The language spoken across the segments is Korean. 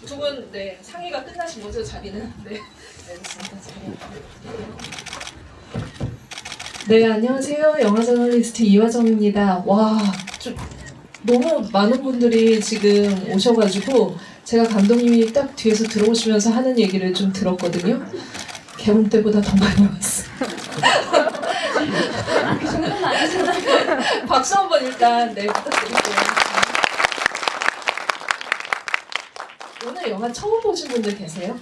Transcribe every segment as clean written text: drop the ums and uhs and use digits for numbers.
두 분 네, 상의가 끝나신 거죠, 자리는? 네, 알겠습니다. 네, 안녕하세요. 영화 저널리스트 이화정입니다. 와, 좀 너무 많은 분들이 지금 오셔가지고 제가 감독님이 딱 뒤에서 들어오시면서 하는 얘기를 좀 들었거든요. 개봉 때보다 더 많이 왔어. 그 정도는 아니잖아요. 박수 한번 일단 네, 부탁드릴게요. 오늘 영화 처음 보신 분들 계세요?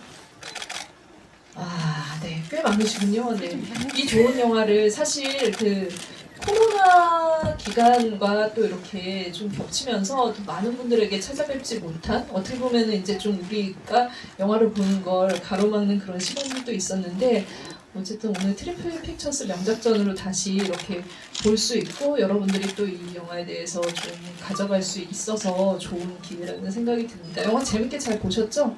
아, 네, 꽤 많으시군요. 네, 이 좋은 영화를 사실 그 코로나 기간과 또 이렇게 좀 겹치면서 더 많은 분들에게 찾아뵙지 못한, 어떻게 보면은 이제 좀 우리가 영화를 보는 걸 가로막는 그런 시간들도 있었는데, 어쨌든 오늘 트리플 픽처스 명작전으로 다시 이렇게 볼 수 있고 여러분들이 또 이 영화에 대해서 좀 가져갈 수 있어서 좋은 기회라는 생각이 듭니다. 영화 재밌게 잘 보셨죠?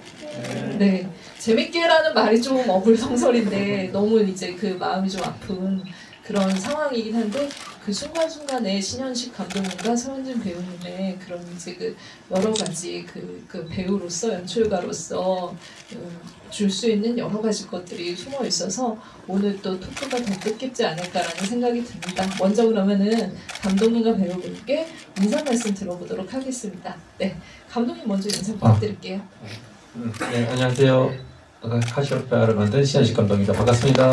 네. 재밌게라는 말이 좀 어불성설인데 너무 이제 그 마음이 좀 아픈 그런 상황이긴 한데, 그 순간순간에 신현식 감독님과 서현진 배우님의 그런 이제 그 여러 가지 그 배우로서, 연출가로서 줄 수 있는 여러 가지 것들이 숨어 있어서 오늘 또 토크가 더 뜻깊지 않을까라는 생각이 듭니다. 먼저 그러면은 감독님과 배우분께 인사 말씀 들어보도록 하겠습니다. 네, 감독님 먼저 인사 부탁드릴게요. 네, 안녕하세요. 카시오페아를 만든 신현식 감독입니다. 반갑습니다.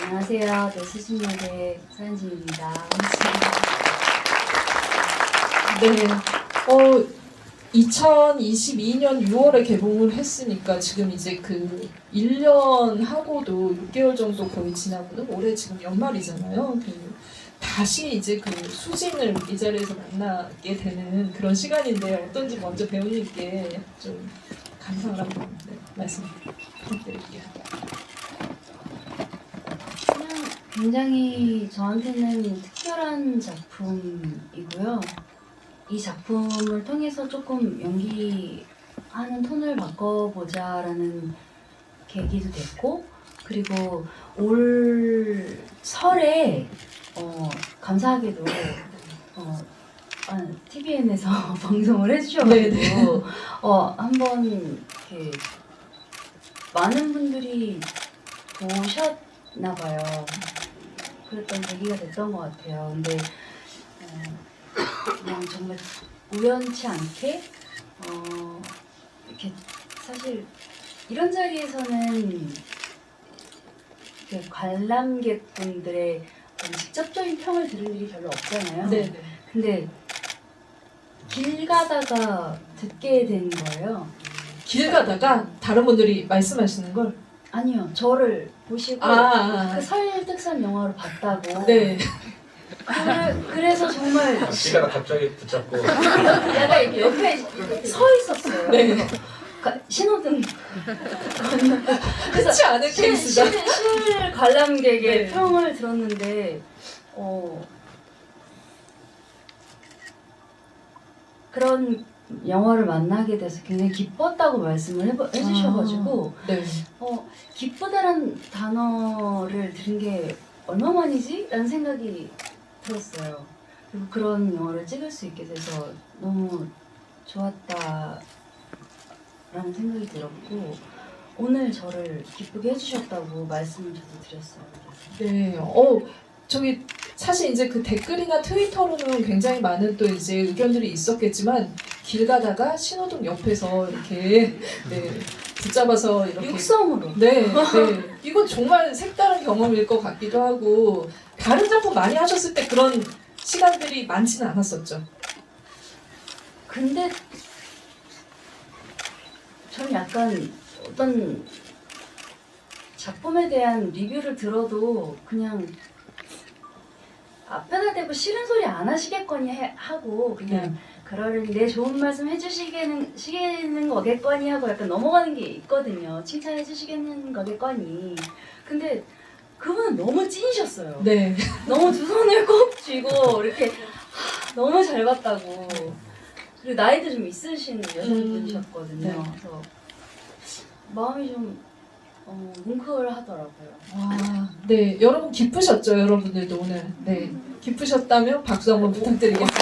안녕하세요. 네, 수신역의 서현진입니다. 네, 2022년 6월에 개봉을 했으니까 지금 이제 그 1년 하고도 6개월 정도 거의 지나거든. 올해 지금 연말이잖아요. 다시 이제 그 수진을 이 자리에서 만나게 되는 그런 시간인데 어떤지 먼저 배우님께 좀 감상을 한번 말씀 부탁드릴게요. 그냥 굉장히 저한테는 특별한 작품이고요. 이 작품을 통해서 조금 연기하는 톤을 바꿔보자라는 계기도 됐고, 그리고 올 설에 감사하게도 TVN에서 방송을 해주셔가지고 한번 이렇게 많은 분들이 보셨나봐요. 그랬던 계기가 됐던 것 같아요. 근데 그냥 정말 우연치 않게 이렇게 사실 이런 자리에서는 관람객분들의 직접적인 평을 들을 일이 별로 없잖아요. 네. 근데 길 가다가 듣게 된 거예요. 길 가다가 다른 분들이 말씀하시는 걸? 아니요, 저를 보시고 그 설득산 영화로 봤다고. 네. 그래서 정말 시가 갑자기 붙잡고 내가 이렇게 옆에 서 있었어요. 네. 신호등. 흔치 않은 케이스다. 실 관람객의 네. 평을 들었는데 그런 영화를 만나게 돼서 굉장히 기뻤다고 말씀을 해주셔가지고 네. 기쁘다란 단어를 들은 게 얼마만이지? 라는 생각이 들었어요. 그리고 그런 영화를 찍을 수 있게 돼서 너무 좋았다라는 생각이 들었고, 오늘 저를 기쁘게 해주셨다고 말씀을 저도 드렸어요. 네. 저기 사실 이제 그 댓글이나 트위터로는 굉장히 많은 또 이제 의견들이 있었겠지만, 길 가다가 신호등 옆에서 이렇게 붙잡아서 이렇게 육성으로. 네. 이건 정말 색다른 경험일 것 같기도 하고, 다른 작품 많이 하셨을 때 그런 시간들이 많지는 않았었죠. 근데 저는 약간 어떤 작품에 대한 리뷰를 들어도 그냥 앞에다 대고 싫은 소리 안 하시겠거니 하고 그냥 그러려니 내 좋은 말씀 해주시는 거겠거니 하고 약간 넘어가는 게 있거든요. 칭찬해 주시겠는 거겠거니. 근데 그분은 너무 찐이셨어요. 네. 너무 두 손을 꼭 쥐고 이렇게 너무 잘 봤다고. 그리고 나이도 좀 있으신 여성분이셨거든요. 네. 그래서 마음이 좀 뭉클하더라고요. 와, 네. 여러분 기쁘셨죠? 여러분들도 오늘. 네. 기쁘셨다면 박수 한번 부탁드리겠습니다.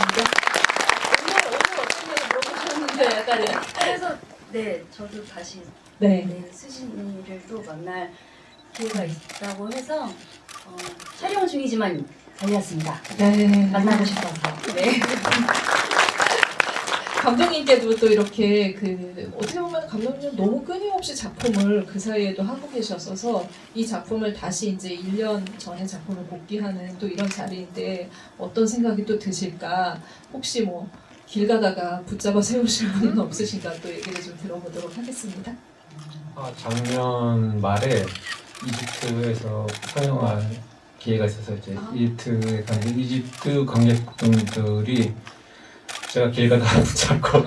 오늘 어떠셨어요? 약간은. 그래서 네 저도 다시 네. 네, 수진이를 또 만날 기회가 있다고 해서 촬영 중이지만 달려왔습니다. 네. 만나고 싶어서. 네. 감독님께도 또 이렇게 어떻게 보면 감독님은 너무 끊임없이 작품을 그 사이에도 하고 계셨어서 이 작품을 다시 이제 1년 전의 작품을 복귀하는 또 이런 자리인데 어떤 생각이 또 드실까? 혹시 뭐 길 가다가 붙잡아 세우실 분은 없으신가 또 얘기를 좀 들어보도록 하겠습니다. 작년 말에 이집트에서 상영할 기회가 있어서 이제 이집트에 간 이집트 관객분들이 제가 길 가다가 붙잡고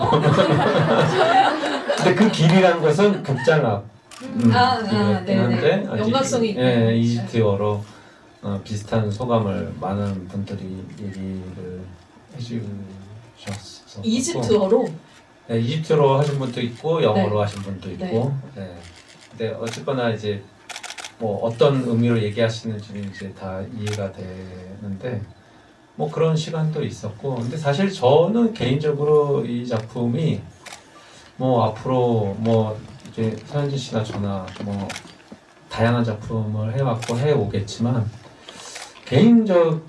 근데 그 길이라는 것은 극장 앞 길이었긴 한데 연관성이 있고 예, 이집트어로 비슷한 소감을 많은 분들이 얘기를 해주셨어. 이집트어로? 네, 이집트어로 하신 분도 있고 영어로 하신 분도 있고. 네. 네. 근데 어쨌거나 이제 뭐 어떤 의미로 얘기하시는지는 이제 다 이해가 되는데 뭐 그런 시간도 있었고. 근데 사실 저는 개인적으로 이 작품이 뭐 앞으로 뭐 이제 서현진 씨나 저나 뭐 다양한 작품을 해왔고 해오겠지만 개인적으로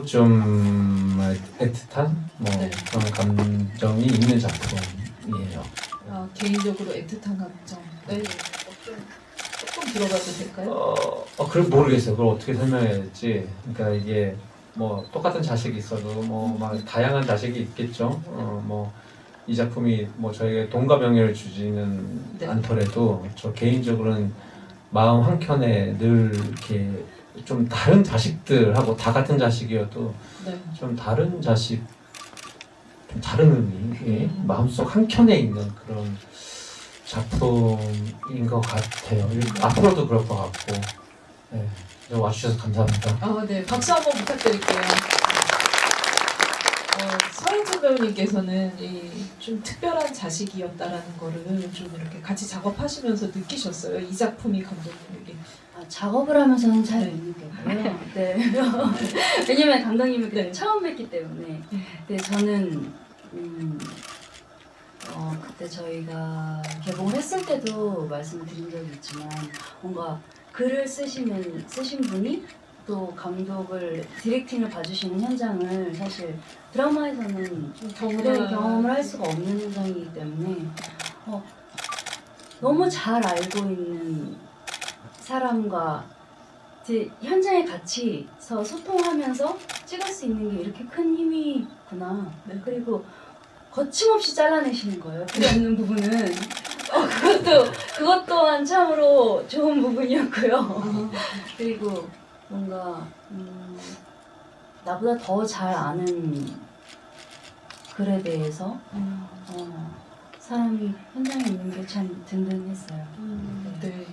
좀 애틋한 뭐 네. 그런 감정이 있는 작품이에요. 개인적으로 애틋한 감정. 네. 조금 들어가도 될까요? 그걸 모르겠어요. 그걸 어떻게 설명해야 될지. 그러니까 이게 뭐 똑같은 자식이 있어도 뭐 막 다양한 자식이 있겠죠. 뭐 이 작품이 뭐 저에게 동가명예를 주지는 네. 않더라도 저 개인적으로는 마음 한켠에 늘 이렇게 좀 다른 자식들하고 다 같은 자식이어도 네. 좀 다른 자식, 좀 다른 의미, 마음속 한켠에 있는 그런 작품인 것 같아요. 앞으로도 그럴 것 같고. 네. 와주셔서 감사합니다. 네. 박수 한번 부탁드릴게요. 서현진 배우님께서는 좀 특별한 자식이었다라는 거를 좀 이렇게 같이 작업하시면서 느끼셨어요? 이 작품이 감독님에게. 작업을 하면서는 잘 네. 못 느꼈고요. 네. 왜냐면 감독님을 네. 처음 뵙기 때문에. 네, 저는 그때 저희가 개봉을 했을 때도 말씀을 드린 적이 있지만 뭔가 글을 쓰신 분이 또 감독을 디렉팅을 봐주시는 현장을 사실 드라마에서는 경험을 할 수가 없는 현장이기 때문에 너무 잘 알고 있는 사람과 이제 현장에 같이 소통하면서 찍을 수 있는 게 이렇게 큰 힘이 있구나. 네. 그리고 거침없이 잘라내시는 거예요. 필요 없는 부분은. 그것 또한 참으로 좋은 부분이었고요. 그리고 뭔가 나보다 더 잘 아는 글에 대해서 사람이 현장에 있는 게 참 든든했어요. 네.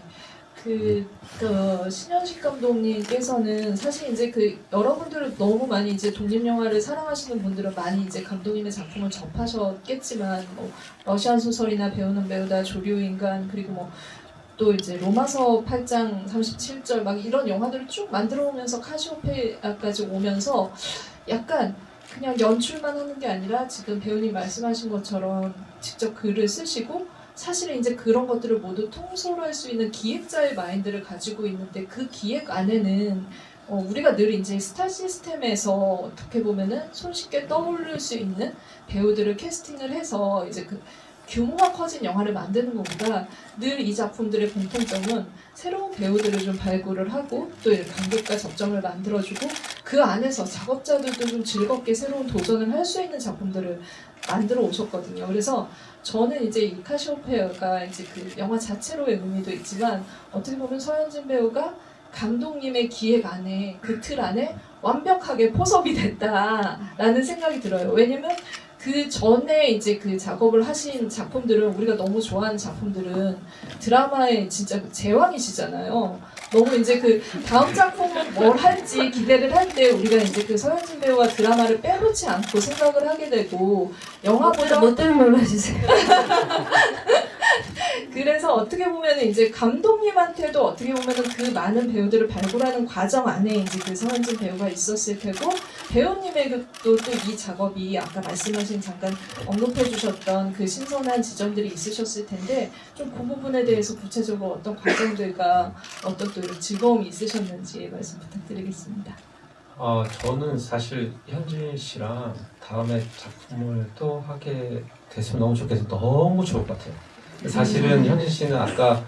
신현식 감독님께서는 사실 이제 여러분들은 너무 많이 이제 독립영화를 사랑하시는 분들은 많이 이제 감독님의 작품을 접하셨겠지만 러시안 소설이나 배우는 배우다 조류인간 그리고 뭐 또 이제 로마서 8장 37절 막 이런 영화들을 쭉 만들어 오면서 카시오페아까지 오면서 약간 그냥 연출만 하는 게 아니라 지금 배우님 말씀하신 것처럼 직접 글을 쓰시고 사실은 이제 그런 것들을 모두 통솔할 수 있는 기획자의 마인드를 가지고 있는데 그 기획 안에는 우리가 늘 이제 스타 시스템에서 어떻게 보면은 손쉽게 떠올릴 수 있는 배우들을 캐스팅을 해서 이제 규모가 커진 영화를 만드는 것보다 늘 이 작품들의 공통점은 새로운 배우들을 좀 발굴을 하고 또 이렇게 관객과 접점을 만들어주고 그 안에서 작업자들도 좀 즐겁게 새로운 도전을 할 수 있는 작품들을 만들어 오셨거든요. 그래서 저는 이제 이 카시오페아가 이제 영화 자체로의 의미도 있지만 어떻게 보면 서현진 배우가 감독님의 기획 안에 그 틀 안에 완벽하게 포섭이 됐다라는 생각이 들어요. 왜냐면 그 전에 이제 작업을 하신 작품들은 우리가 너무 좋아하는 작품들은 드라마의 진짜 제왕이시잖아요. 너무 이제 다음 작품은 뭘 할지 기대를 할 때 우리가 이제 서현진 배우와 드라마를 빼놓지 않고 생각을 하게 되고 영화보다 뭐 때문에 놀라주세요. 그래서 그래서 어떻게 보면은 이제 감독님한테도 어떻게 보면은 그 많은 배우들을 발굴하는 과정 안에 이제 그 서현진 배우가 있었을 테고 배우님에게도 또 이 작업이 아까 말씀하신 잠깐 언급해 주셨던 그 신선한 지점들이 있으셨을 텐데 좀 그 부분에 대해서 구체적으로 어떤 과정들과 어떤 또 이런 즐거움이 있으셨는지 말씀 부탁드리겠습니다. 저는 사실 현진 씨랑 다음에 작품을 또 하게 됐으면 너무 좋겠어요. 너무 좋을 것 같아요. 사실은 현진 씨는 아까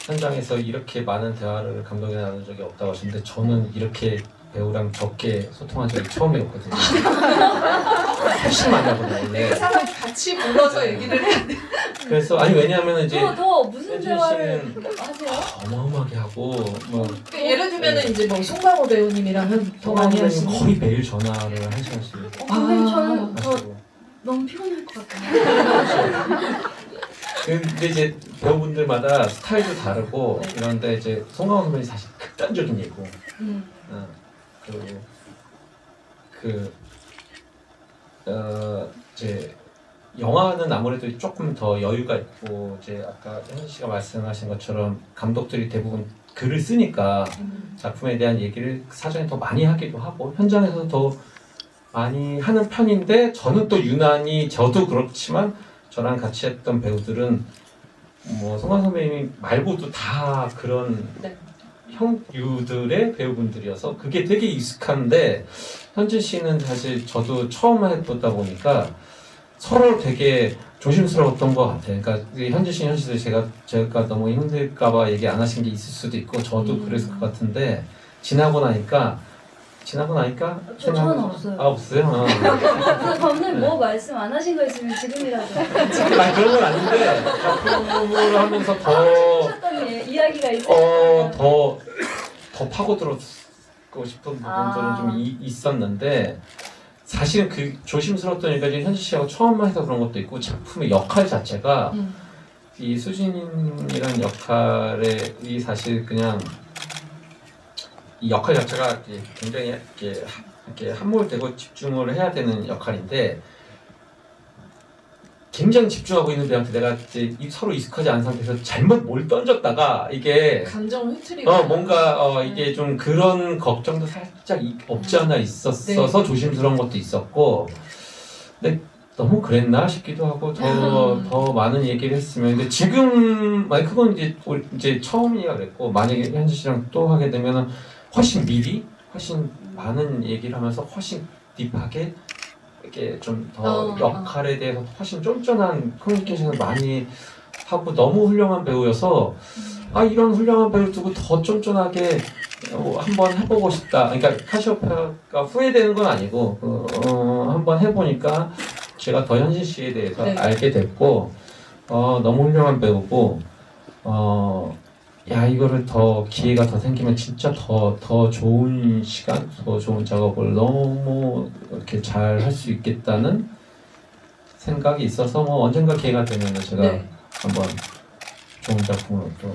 현장에서 이렇게 많은 대화를 감독이랑 나눈 적이 없다고 하셨는데 저는 이렇게 배우랑 적게 소통한 적이 처음이었거든요. 훨씬 많이 하거든요. 원래. 사람 같이 불러서 얘기를 해야 돼. 그래서 아니 왜냐하면 이제 더 무슨 현진 대화를 씨는 하세요? 어마어마하게 하고 뭐 그러니까 예를 들면은 이제 뭐 송강호 배우님이랑은 더 많이 하시는. 거의 매일 전화를 한 시간씩 선생님 저는 더 하시고. 너무 피곤할 것 같아요. 근데 이제 배우분들마다 스타일도 다르고 네. 이런데 이제 송강호 선배님 사실 극단적인 얘기고 그리고 이제 영화는 아무래도 조금 더 여유가 있고 이제 아까 현진 씨가 말씀하신 것처럼 감독들이 대부분 글을 쓰니까 작품에 대한 얘기를 사전에 더 많이 하기도 하고 현장에서 더 많이 하는 편인데 저는 또 유난히 저도 그렇지만 저랑 같이 했던 배우들은 뭐 송강 선배님 말고도 다 그런 네. 형유들의 배우분들이어서 그게 되게 익숙한데 현진 씨는 사실 저도 처음 해보다 보니까 서로 되게 조심스러웠던 것 같아요. 그러니까 현진 씨, 현진 씨 제가 너무 힘들까봐 얘기 안 하신 게 있을 수도 있고 저도 그랬을 것 같은데 지나고 나니까 저는 없어요. 없어요. 그래서 감독님 뭐 말씀 안 하신 거 있으면 지금이라도 아니 그런 건 아닌데 작품을 하면서 하셨던 이야기가 있어요. 더 파고들었고 싶은 부분들은 좀 있었는데 사실은 그 조심스러웠던 얘기가 현지 씨하고 처음 해서 그런 것도 있고 작품의 역할 자체가 이 수진이라는 역할이 사실 그냥 이 역할 자체가 굉장히 이렇게 함몰되고 집중을 해야 되는 역할인데 굉장히 집중하고 있는 배우한테 내가 이제 서로 익숙하지 않은 상태에서 잘못 뭘 던졌다가 이게 감정을 흐트리고 뭔가 이게 좀 그런 걱정도 살짝 없지 않아 있었어서 조심스러운 것도 있었고 근데 너무 그랬나 싶기도 하고 더 많은 얘기를 했으면 근데 지금 그건 이제 처음이라 그랬고 만약에 현지 씨랑 또 하게 되면은 훨씬 많은 얘기를 하면서 훨씬 딥하게 이렇게 좀 더 역할에 대해서 훨씬 쫀쫀한 커뮤니케이션을 많이 하고 너무 훌륭한 배우여서 이런 훌륭한 배우를 두고 더 쫀쫀하게 한번 해보고 싶다. 그러니까 카시오페아가 후회되는 건 아니고 한번 해보니까 제가 더 현진 씨에 대해서 알게 됐고 너무 훌륭한 배우고 이거를 더 기회가 더 생기면 진짜 더 좋은 시간, 더 좋은 작업을 너무 이렇게 잘 할 수 있겠다는 생각이 있어서 언젠가 기회가 되면 제가 한번 좋은 작품을 또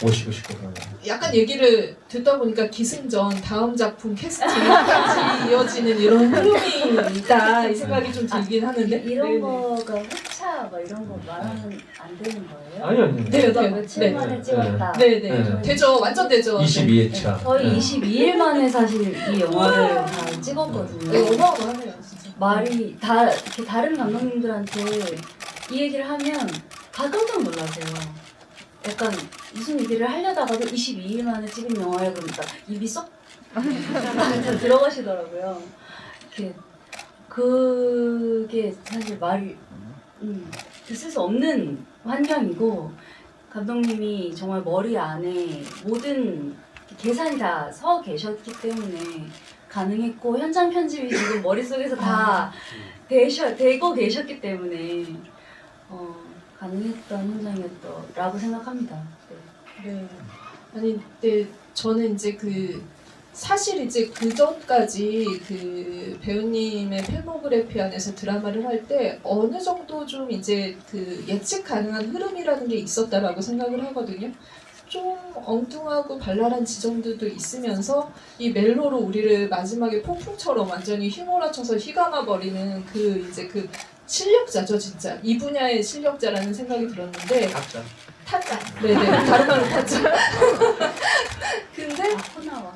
모시고 싶고 그러네요. 약간 얘기를 듣다 보니까 기승전 다음 작품 캐스팅까지 이어지는 이런 흐름이 있다 이 생각이 좀 들긴 하는데 이런 거가 회차 뭐 이런 거 말하면 안 되는 거예요? 아니요. 네, 누가 며칠 만에 찍었다. 네네 되죠. 완전 되죠. 22회차. 저희 22일 만에 사실 이 영화를 다 찍었거든요. 어마어마하네요 진짜. 말이 다 이렇게 다른 감독님들한테 이 얘기를 하면 다 깜짝 놀라세요. 약간 무슨 얘기를 하려다가도 22일 만에 찍은 영화에 보니까 입이 쏙 들어가시더라고요. 그게 사실 말이 있을 수 없는 환경이고 감독님이 정말 머리 안에 모든 계산이 다 서 계셨기 때문에 가능했고 현장 편집이 지금 머릿속에서 다 되고 계셨기 때문에 가능했던 현장이었다라고 생각합니다. 네. 아니, 근데 저는 이제 사실 이제 그 전까지 그 배우님의 필모그래피 안에서 드라마를 할 때 어느 정도 좀 이제 예측 가능한 흐름이라는 게 있었다라고 생각을 하거든요. 좀 엉뚱하고 발랄한 지점들도 있으면서 이 멜로로 우리를 마지막에 폭풍처럼 완전히 휘몰아쳐서 휘감아 버리는 실력자죠 진짜 이 분야의 실력자라는 생각이 들었는데 타짜. 네네. 다른 말로 타짜. 근데 나와.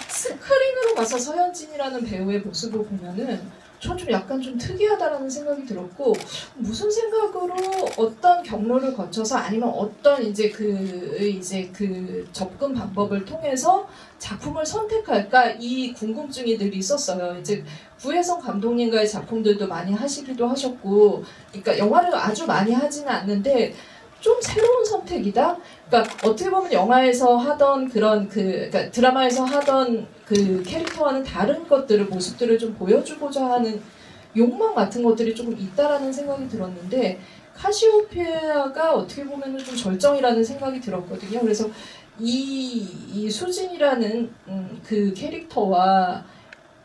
스크린으로 가서 서현진이라는 배우의 모습을 보면은 전 좀 약간 좀 특이하다라는 생각이 들었고 무슨 생각으로 어떤 경로를 거쳐서 아니면 어떤 이제 그 접근 방법을 통해서 작품을 선택할까 이 궁금증이 늘 있었어요. 이제 구혜성 감독님과의 작품들도 많이 하시기도 하셨고, 그러니까 영화를 아주 많이 하지는 않는데 좀 새로운 선택이다. 그러니까 어떻게 보면 영화에서 하던 그런 그러니까 드라마에서 하던 그 캐릭터와는 다른 것들을 모습들을 좀 보여주고자 하는 욕망 같은 것들이 조금 있다라는 생각이 들었는데 카시오페아가 어떻게 보면 좀 절정이라는 생각이 들었거든요. 그래서 이 수진이라는 그 캐릭터와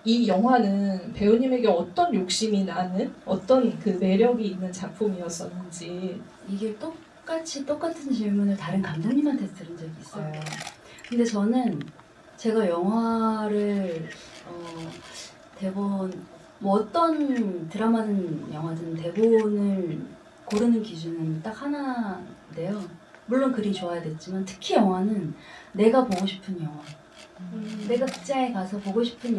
이 영화는 배우님에게 어떤 욕심이 나는 어떤 그 매력이 있는 작품이었었는지. 이게 똑같은 질문을 다른 감독님한테 들은 적이 있어요. 근데 저는 제가 영화를 대본 뭐 어떤 드라마든 영화든 대본을 고르는 기준은 딱 하나인데요. 물론 글이 좋아야 됐지만 특히 영화는 내가 보고 싶은 영화, 내가 극장에 가서 보고 싶은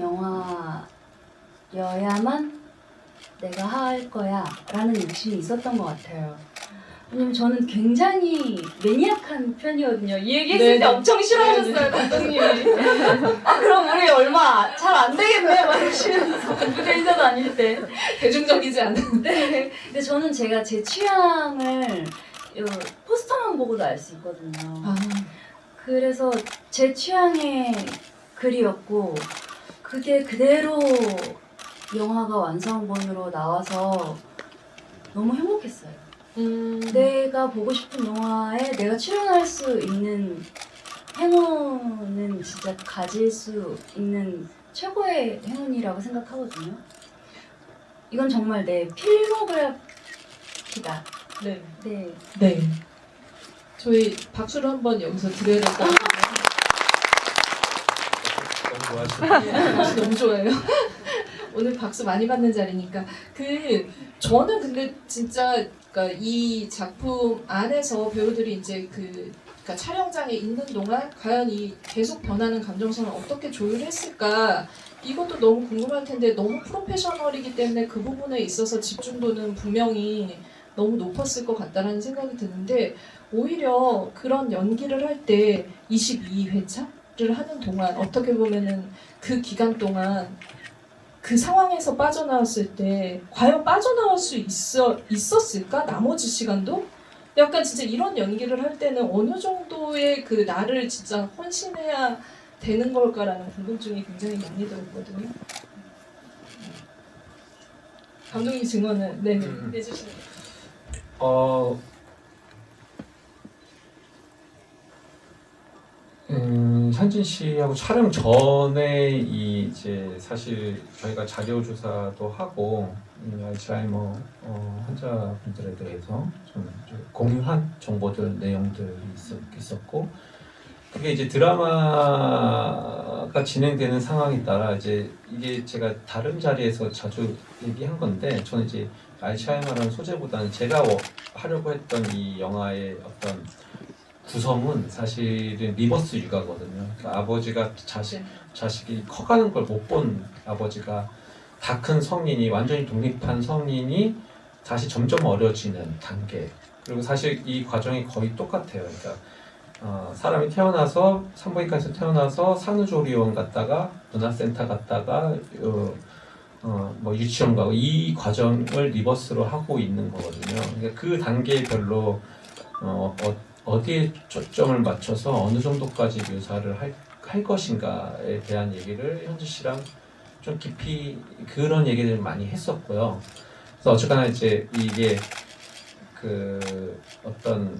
영화여야만 내가 할 거야 라는 욕심이 있었던 것 같아요. 왜냐면 저는 굉장히 매니악한 편이거든요. 이 얘기했을 네네. 때 엄청 싫어하셨어요, 감독님이. 아, 그럼 우리 얼마 잘 안 되겠네, 막 이러시면서 무대 인사 다닐 때. 대중적이지 않은. 네. 근데 저는 제가 제 취향을 포스터만 보고도 알 수 있거든요. 아, 그래서 제 취향의 글이었고, 그게 그대로 영화가 완성본으로 나와서 너무 행복했어요. 내가 보고 싶은 영화에 내가 출연할 수 있는 행운은 진짜 가질 수 있는 최고의 행운이라고 생각하거든요. 이건 정말 내 필모그래피다. 네. 네. 네. 저희 박수를 한번 여기서 드려야 될 것 같아요. 너무 좋아하시네요. 박수 너무 좋아요. 오늘 박수 많이 받는 자리니까 저는 근데 진짜 그러니까 이 작품 안에서 배우들이 이제 그러니까 촬영장에 있는 동안 과연 이 계속 변하는 감정선을 어떻게 조율했을까 이것도 너무 궁금할 텐데 너무 프로페셔널이기 때문에 그 부분에 있어서 집중도는 분명히 너무 높았을 것 같다라는 생각이 드는데 오히려 그런 연기를 할 때 22회차를 하는 동안 어떻게 보면은 그 기간 동안 그 상황에서 빠져나왔을 때 과연 빠져나올 수 있었을까? 나머지 시간도? 약간 진짜 이런 연기를 할 때는 어느 정도의 그 나를 진짜 헌신해야 되는 걸까라는 궁금증이 굉장히 많이 들었거든요. 감독님 증언을 해주시면 현진 씨하고 촬영 전에 이제 사실 저희가 자료 조사도 하고 알츠하이머 환자분들에 대해서 좀 공유한 정보들 내용들이 있었고 그게 이제 드라마가 진행되는 상황에 따라 이제 이게 제가 다른 자리에서 자주 얘기한 건데 저는 이제 알츠하이머라는 소재보다는 제가 하려고 했던 이 영화의 어떤 구성은 사실은 리버스 육아거든요. 그러니까 아버지가 자식이 커가는 걸 못 본 아버지가 다 큰 성인이 완전히 독립한 성인이 다시 점점 어려지는 단계. 그리고 사실 이 과정이 거의 똑같아요. 그러니까 사람이 태어나서 산부인과에서 태어나서 산후조리원 갔다가 문화센터 갔다가 뭐 유치원 가고 이 과정을 리버스로 하고 있는 거거든요. 그러니까 그 단계별로 어디에 초점을 맞춰서 어느 정도까지 묘사를 할 것인가에 대한 얘기를 현지 씨랑 좀 깊이 그런 얘기들을 많이 했었고요. 그래서 어쨌거나 이제 이게 그 어떤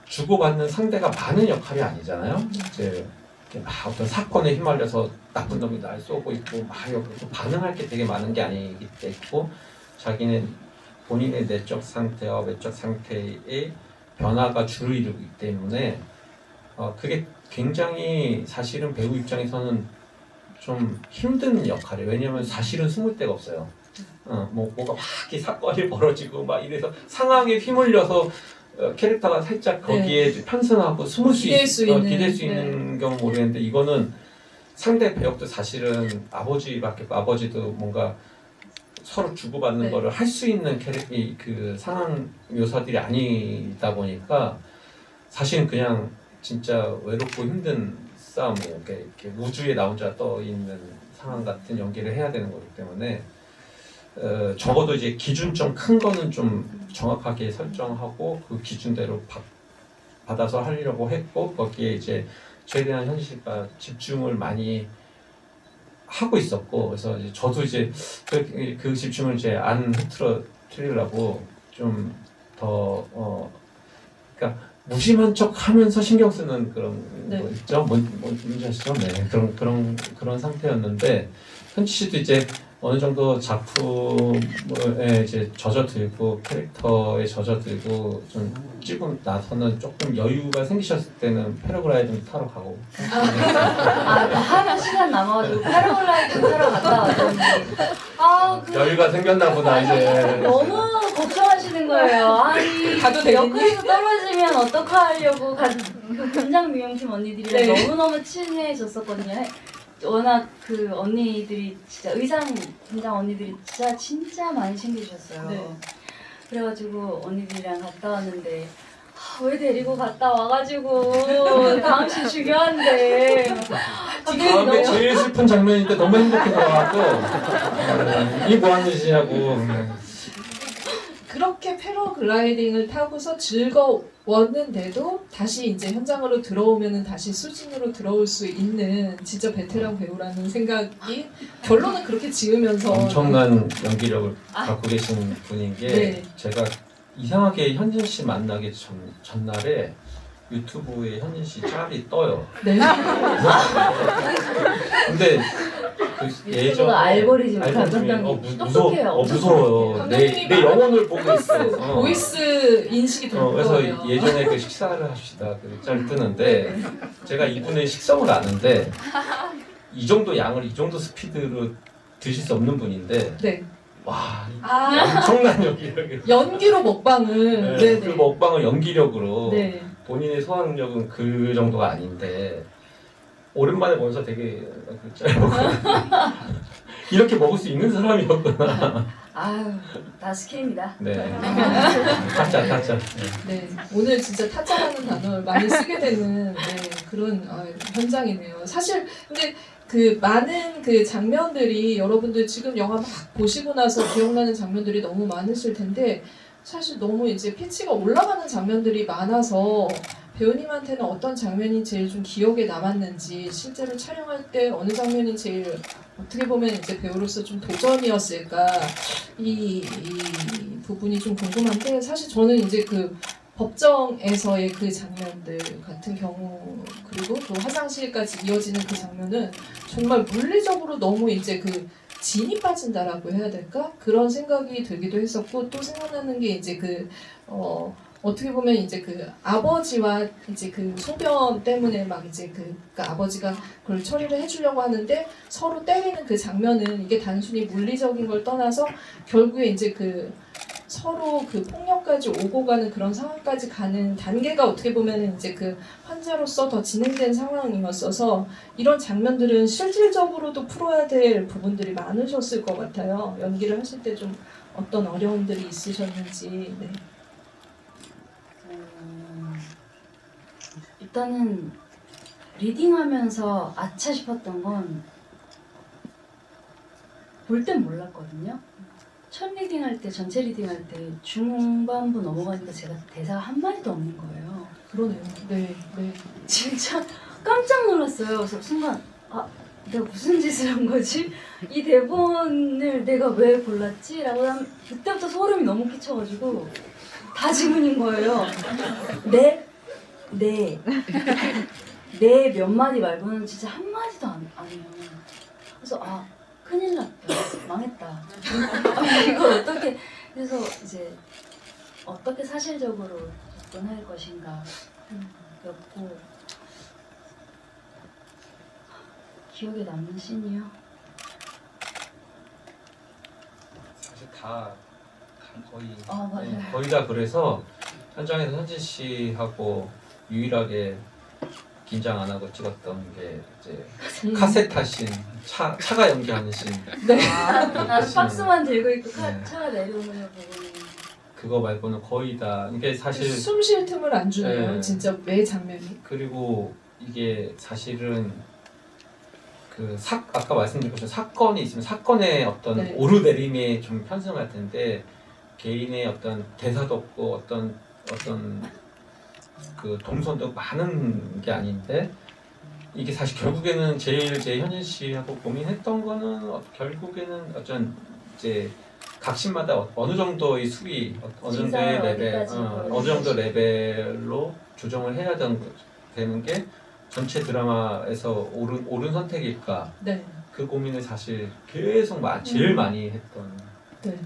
주고받는 상대가 많은 역할이 아니잖아요. 이제 막 어떤 사건에 휘말려서 나쁜 놈이 날 쏘고 있고 막 반응할 게 되게 많은 게 아니기 때문에 자기는 본인의 내적 상태와 외적 상태의 변화가 주를 이루기 때문에 그게 굉장히 사실은 배우 입장에서는 좀 힘든 역할이에요. 왜냐하면 사실은 숨을 데가 없어요. 뭐가 막 이렇게 사건이 벌어지고 막 이래서 상황에 휘말려서 캐릭터가 살짝 거기에 편승하고 숨을 기댈 수 있는, 기댈 수 있는 경우 모르겠는데 이거는 상대 배역도 사실은 아버지도 뭔가 서로 주고받는 네. 거를 할 수 있는 그 상황 묘사들이 아니다 보니까 사실은 그냥 진짜 외롭고 힘든 싸움, 이렇게 우주에 나 혼자 떠 있는 상황 같은 연기를 해야 되는 거기 때문에 적어도 이제 기준 좀 큰 거는 좀 정확하게 설정하고 그 기준대로 받아서 하려고 했고 거기에 이제 최대한 현실과 집중을 많이 하고 있었고 그래서 이제 저도 이제 그 집중을 이제 안 흐트러뜨리려고 좀 더 그러니까 무심한 척하면서 신경 쓰는 그런 네. 거 있죠. 뭔지 아시죠? 네, 그런 상태였는데 현지 씨도 이제 어느 정도 작품에 이제 젖어들고 캐릭터에 젖어들고 좀 찍고 나서는 조금 여유가 생기셨을 때는 패러글라이딩 타러 가고. 하루 시간 남아가지고 패러글라이딩 타러 갔다 왔더니 여유가 생겼나 보다 이제. 너무 걱정하시는 거예요. 아니 가도 되겠니? 옆에서 떨어지면 어떡하려고 그 분장 미용팀 언니들이랑 네. 너무너무 친해졌었거든요. 워낙 그 언니들이 진짜 분장 언니들이 진짜 많이 챙겨주셨어요. 네. 그래가지고 언니들이랑 갔다 왔는데 왜 데리고 갔다 와가지고 다음 시 중요한데 갑자기 다음에 너무 제일 슬픈 장면인데 너무 행복해서갖고 이게 뭐 하는 짓이냐고. 그렇게 패러글라이딩을 타고서 즐거웠는데도 다시 이제 현장으로 들어오면은 다시 수진으로 들어올 수 있는 진짜 베테랑 배우라는 생각이 결론은 그렇게 지으면서 엄청난 연기력을 갖고 계신 분인 게 네. 제가 이상하게 현진 씨 만나기 전날에 유튜브에 현진 씨 짤이 떠요. 네. 근데 그 유튜브가 알고리즘 감독님 똑똑해요. 무서워요. 내 영혼을 보고 있어. 보이스 인식이 될 그래서 거예요. 예전에 그 식사를 합시다 그 짤 뜨는데 제가 이분의 식성을 아는데 이 정도 양을 이 정도 스피드로 드실 수 없는 분인데 네. 와 아, 엄청난 연기력이. 연기로 먹방을. 네, 네. 그 먹방을 연기력으로 네. 본인의 소화 능력은 그 정도가 아닌데 오랜만에 보면서 되게 이렇게 먹을 수 있는 사람이었구나. 아유 다 스킬입니다. 네. 타짜. 네, 오늘 진짜 타짜라는 단어를 많이 쓰게 되는 그런 현장이네요. 사실 근데 그 많은 그 장면들이 여러분들 지금 영화 막 보시고 나서 기억나는 장면들이 너무 많으실 텐데 사실 너무 이제 피치가 올라가는 장면들이 많아서 배우님한테는 어떤 장면이 제일 좀 기억에 남았는지 실제로 촬영할 때 어느 장면이 제일 어떻게 보면 이제 배우로서 좀 도전이었을까 이 부분이 좀 궁금한데 사실 저는 이제 그 법정에서의 그 장면들 같은 경우 그리고 또 화장실까지 이어지는 그 장면은 정말 물리적으로 너무 이제 그 진이 빠진다라고 해야 될까 그런 생각이 들기도 했었고 또 생각나는 게 이제 어떻게 보면 이제 그 아버지와 이제 그 소변 때문에 막 이제 그러니까 아버지가 그걸 처리를 해주려고 하는데 서로 때리는 그 장면은 이게 단순히 물리적인 걸 떠나서 결국에 이제 그 서로 그 폭력까지 오고 가는 그런 상황까지 가는 단계가 어떻게 보면은 이제 그 환자로서 더 진행된 상황이었어서 이런 장면들은 실질적으로도 풀어야 될 부분들이 많으셨을 것 같아요. 연기를 하실 때 좀 어떤 어려움들이 있으셨는지. 네. 일단은 리딩하면서 아차 싶었던 건 볼 땐 몰랐거든요. 첫 리딩할 때, 전체 리딩할 때 중반부 넘어가니까 제가 대사가 한마디도 없는 거예요. 그러네요. 네, 네. 진짜 깜짝 놀랐어요. 그래서 순간 내가 무슨 짓을 한 거지? 이 대본을 내가 왜 골랐지? 라고 그때부터 소름이 너무 끼쳐가지고 다 지문인 거예요. 네 몇 마디 말고는 진짜 한 마디도 안 해요. 그래서 큰일 났다. 망했다. 이걸 어떻게 그래서 이제 어떻게 사실적으로 접근할 것인가 였고 기억에 남는 씬이요? 사실 다 거의 맞아요. 거의 다 그래서 현장에서 현진 씨하고 유일하게 긴장 안 하고 찍었던 게 이제 카세타 씬, 차가 연기하는 씬. 네. 나는 박스만 들고 있고 네. 차가 내려오는 걸 보고는 그거 말고는 거의 다 이게 사실 숨 쉴 틈을 안 주네요. 네. 진짜 매 장면이. 그리고 이게 사실은 아까 말씀드린 것처럼 사건이 있으면 사건의 어떤 네. 오르내림에 좀 편승할 텐데 개인의 어떤 대사도 없고 어떤 그 동선도 많은 게 아닌데 이게 사실 결국에는 제일 제 현진 씨하고 고민했던 거는 결국에는 어떤 이제 각신마다 어느 정도의 수위, 어느 정도의 진짜 레벨, 어디까지 어느 정도 레벨로 조정을 해야 되는 게 전체 드라마에서 옳은 선택일까? 네. 그 고민을 사실 계속 제일 많이 했던. 네.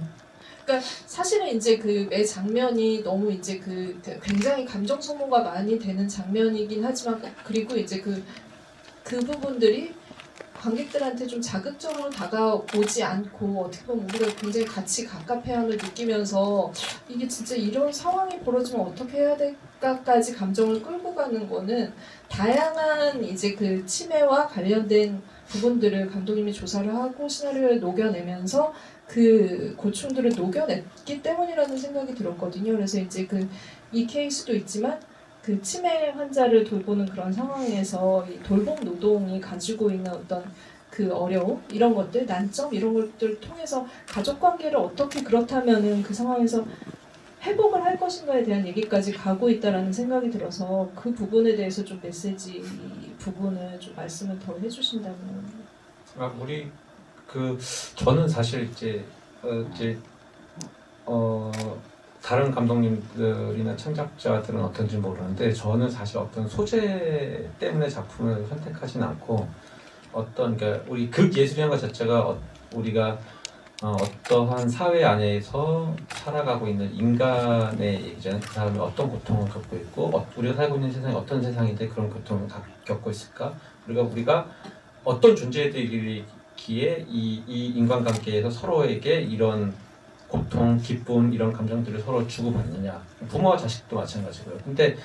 그러니까 사실은 이제 그 매 장면이 너무 이제 그 굉장히 감정 소모가 많이 되는 장면이긴 하지만 그리고 이제 그 부분들이 관객들한테 좀 자극적으로 다가오지 않고 어떻게 보면 우리가 굉장히 같이 갑갑해함을 느끼면서 이게 진짜 이런 상황이 벌어지면 어떻게 해야 될까까지 감정을 끌고 가는 거는 다양한 이제 그 치매와 관련된 부분들을 감독님이 조사를 하고 시나리오에 녹여내면서 그 고충들을 녹여냈기 때문이라는 생각이 들었거든요. 그래서 이제 이 케이스도 있지만 그 치매 환자를 돌보는 그런 상황에서 이 돌봄 노동이 가지고 있는 어떤 그 어려움 이런 것들 난점 이런 것들을 통해서 가족 관계를 어떻게 그렇다면은 그 상황에서 회복을 할 것인가에 대한 얘기까지 가고 있다라는 생각이 들어서 그 부분에 대해서 좀 메시지 부분을 좀 말씀을 더 해주신다면. 우리 저는 사실 다른 감독님들이나 창작자들은 어떤지 모르는데 저는 사실 어떤 소재 때문에 작품을 선택하지는 않고 그러니까 우리 극예술이라는 것 자체가 우리가 어떠한 사회 안에서 살아가고 있는 인간의 얘기잖아요. 그 사람이 어떤 고통을 겪고 있고 우리가 살고 있는 세상이 어떤 세상인데 그런 고통을 겪고 있을까? 우리가 어떤 존재들이기에 이 인간관계에서 서로에게 이런 고통, 기쁨 이런 감정들을 서로 주고받느냐. 부모와 자식도 마찬가지고요. 근데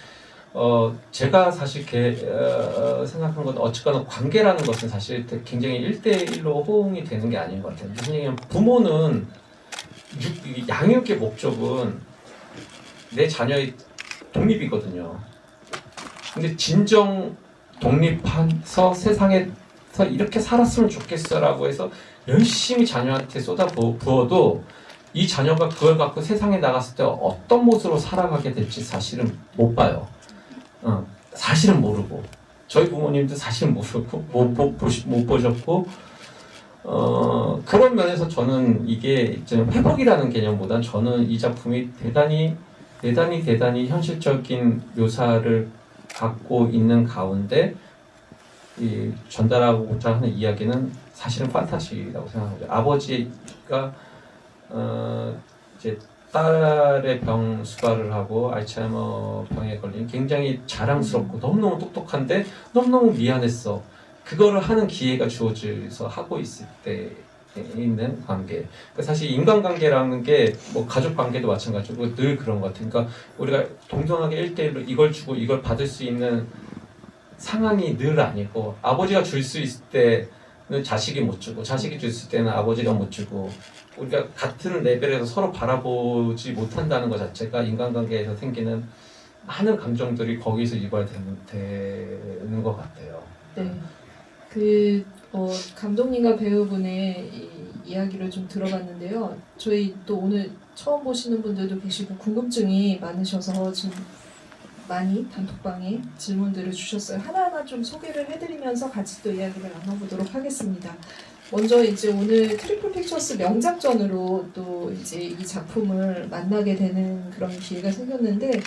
제가 사실 생각한 건 어쨌거나 관계라는 것은 사실 굉장히 1대1로 호응이 되는 게 아닌 것 같아요. 무슨 얘기냐면 부모는 양육의 목적은 내 자녀의 독립이거든요. 근데 진정 독립해서 세상에서 이렇게 살았으면 좋겠어라고 해서 열심히 자녀한테 쏟아부어도 이 자녀가 그걸 갖고 세상에 나갔을 때 어떤 모습으로 살아가게 될지 사실은 못 봐요. 사실은 모르고 저희 부모님도 사실은 모르고 못 보셨고 그런 면에서 저는 이게 이제 회복이라는 개념보다는 저는 이 작품이 대단히 현실적인 묘사를 갖고 있는 가운데 이 전달하고자 하는 이야기는 사실은 판타지라고 생각합니다. 아버지가 이제 딸의 병 수발을 하고 알츠하이머 병에 걸린 굉장히 자랑스럽고 너무너무 똑똑한데 너무너무 미안했어. 그거를 하는 기회가 주어져서 하고 있을 때 있는 관계. 그러니까 사실 인간관계라는 게 뭐 가족 관계도 마찬가지고 늘 그런 것 같아요. 그러니까 우리가 동등하게 1대1로 이걸 주고 이걸 받을 수 있는 상황이 늘 아니고 아버지가 줄 수 있을 때는 자식이 못 주고 자식이 줄 때는 아버지가 못 주고 우리가 같은 레벨에서 서로 바라보지 못한다는 것 자체가 인간관계에서 생기는 많은 감정들이 거기서 유발되는 것 같아요. 네. 감독님과 배우분의 이야기를 좀 들어봤는데요. 저희 또 오늘 처음 보시는 분들도 계시고 궁금증이 많으셔서 지금 많이 단톡방에 질문들을 주셨어요. 하나하나 좀 소개를 해드리면서 같이 또 이야기를 나눠보도록 하겠습니다. 먼저 이제 오늘 트리플 픽처스 명작전으로 또 이제 이 작품을 만나게 되는 그런 기회가 생겼는데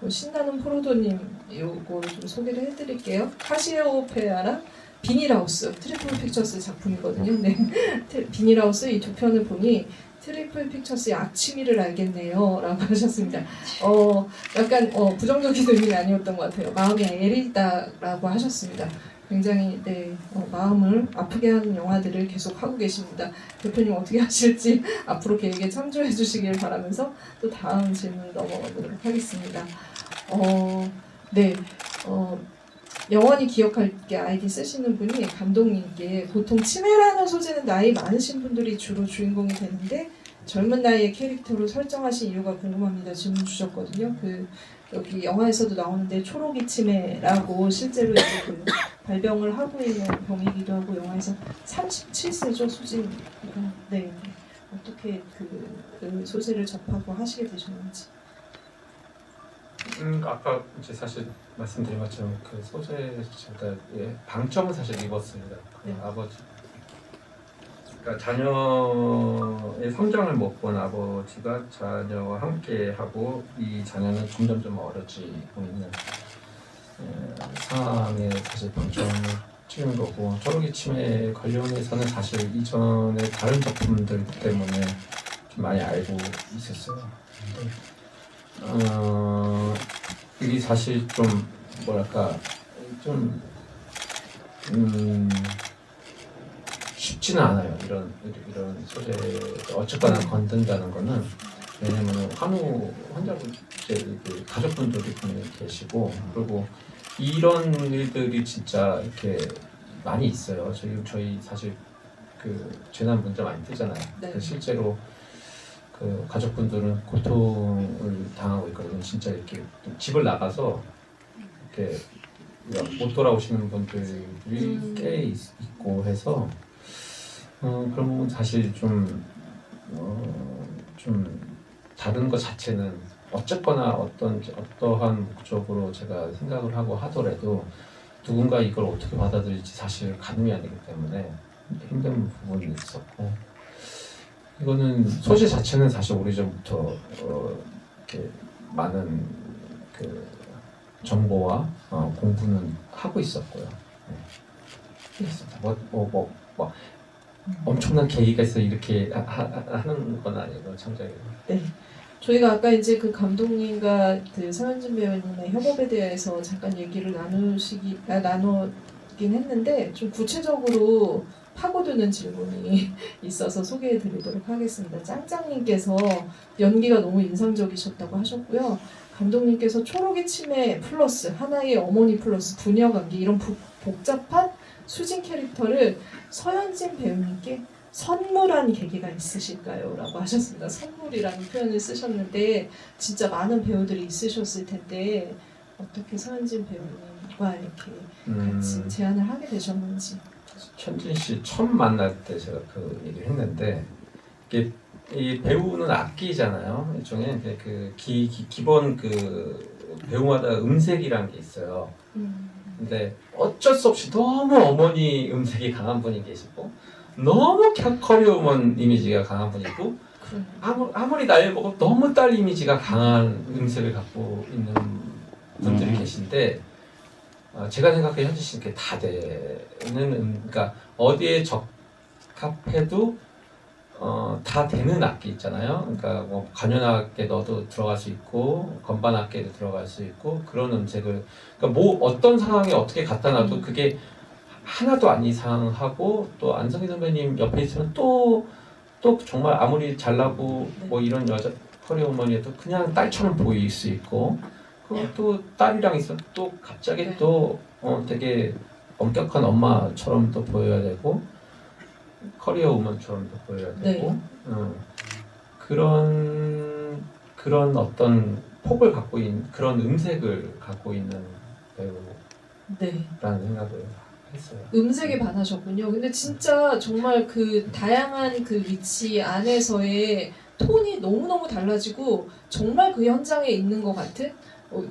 신나는 포로도님 요거를 좀 소개를 해드릴게요. 카시오페아랑 비닐하우스 트리플 픽처스 작품이거든요. 네, 비닐하우스 이 두 편을 보니 트리플 픽처스의 악취미를 알겠네요 라고 하셨습니다. 약간 부정적인 의미는 아니었던 것 같아요. 마음이 애리다라고 하셨습니다. 굉장히 마음을 아프게 하는 영화들을 계속 하고 계십니다. 대표님 어떻게 하실지 앞으로 계획에 참조해 주시길 바라면서 또 다음 질문 넘어가 보도록 하겠습니다. 영원히 기억할게 아이디 쓰시는 분이 감독님께 보통 치매라는 소재는 나이 많으신 분들이 주로 주인공이 되는데 젊은 나이의 캐릭터로 설정하신 이유가 궁금합니다. 질문 주셨거든요. 여기 영화에서도 나오는데 초록이 치매라고 실제로 이제 발병을 하고 있는 병이기도 하고 영화에서 37세죠 수진이가. 네. 어떻게 그 소재를 접하고 하시게 되셨는지. 아까 이제 사실 말씀드린 것처럼 그 소재 제가 방점은 사실 입었습니다. 그 아버지, 그러니까 자녀의 성장을 못 본 아버지가 자녀와 함께 하고 이 자녀는 점점점 어려지고 있는 상황에 사실 방점을 찍은 거고, 초록이 치매 관련해서는 사실 이전에 다른 작품들 때문에 좀 많이 알고 있었어요. 이게 사실 좀 뭐랄까 좀 쉽지는 않아요. 이런 소재를 어쨌거나 건든다는 거는, 왜냐면 환우 환자분 그 가족분들이 분명히 계시고, 그리고 이런 일들이 진짜 이렇게 많이 있어요. 저희 사실 그 재난 문자 많이 뜨잖아요. 네. 실제로 그 가족분들은 고통을 당하고 있거든요. 진짜 이렇게 집을 나가서 이렇게 못 돌아오시는 분들이 꽤 있고 해서 그런 부분 사실 좀 다른 것 자체는 어쨌거나 어떠한 목적으로 제가 생각을 하고 하더라도 누군가 이걸 어떻게 받아들일지 사실 가늠이 아니기 때문에 힘든 부분이 있었고, 이거는 소재 자체는 사실 오래전부터 이렇게 많은 그 정보와 공부는 하고 있었고요. 뭐 엄청난 계기가 있어 이렇게 하는 건 아니고 창작이. 네. 저희가 아까 이제 그 감독님과 그 서현진 배우님의 협업에 대해서 잠깐 얘기를 나누긴 했는데 좀 구체적으로 파고드는 질문이 있어서 소개해드리도록 하겠습니다. 짱짱님께서 연기가 너무 인상적이셨다고 하셨고요. 감독님께서 초록이 치매 플러스 하나의 어머니 플러스 부녀 관계 이런 복잡한 수진 캐릭터를 서현진 배우님께 선물한 계기가 있으실까요? 라고 하셨습니다. 선물이라는 표현을 쓰셨는데 진짜 많은 배우들이 있으셨을 텐데 어떻게 서현진 배우님과 이렇게 같이 제안을 하게 되셨는지. 현진 씨 처음 만날 때 제가 그 얘기를 했는데, 이게 이 배우는 악기잖아요. 일종의 기본 그 배우마다 음색이라는 게 있어요. 근데 어쩔 수 없이 너무 어머니 음색이 강한 분이 계시고, 너무 커리어우먼 이미지가 강한 분이고, 아무리 나이 먹어도 너무 딸 이미지가 강한 음색을 갖고 있는 분들이 계신데, 제가 생각해 현진 씨는 그게 다 되는, 그러니까 어디에 적합해도 다 되는 악기 있잖아요. 그러니까 뭐 관현악계 넣어도 들어갈 수 있고 건반악계도 들어갈 수 있고 그런 음색을, 그러니까 뭐 어떤 상황에 어떻게 갖다 놔도 그게 하나도 안 이상하고, 또 안성기 선배님 옆에 있으면 또 정말 아무리 잘나고 뭐 이런 여자 커리어우먼이어도 그냥 딸처럼 보일 수 있고, 또 딸이랑 있으면 또 갑자기 또 되게 엄격한 엄마처럼 또 보여야 되고 커리어 우먼처럼 또 보여야 되고, 그런 어떤 폭을 갖고 있는 그런 음색을 갖고 있는 배우라는 생각을 했어요. 음색에 반하셨군요. 근데 진짜 정말 그 다양한 그 위치 안에서의 톤이 너무너무 달라지고 정말 그 현장에 있는 것 같은,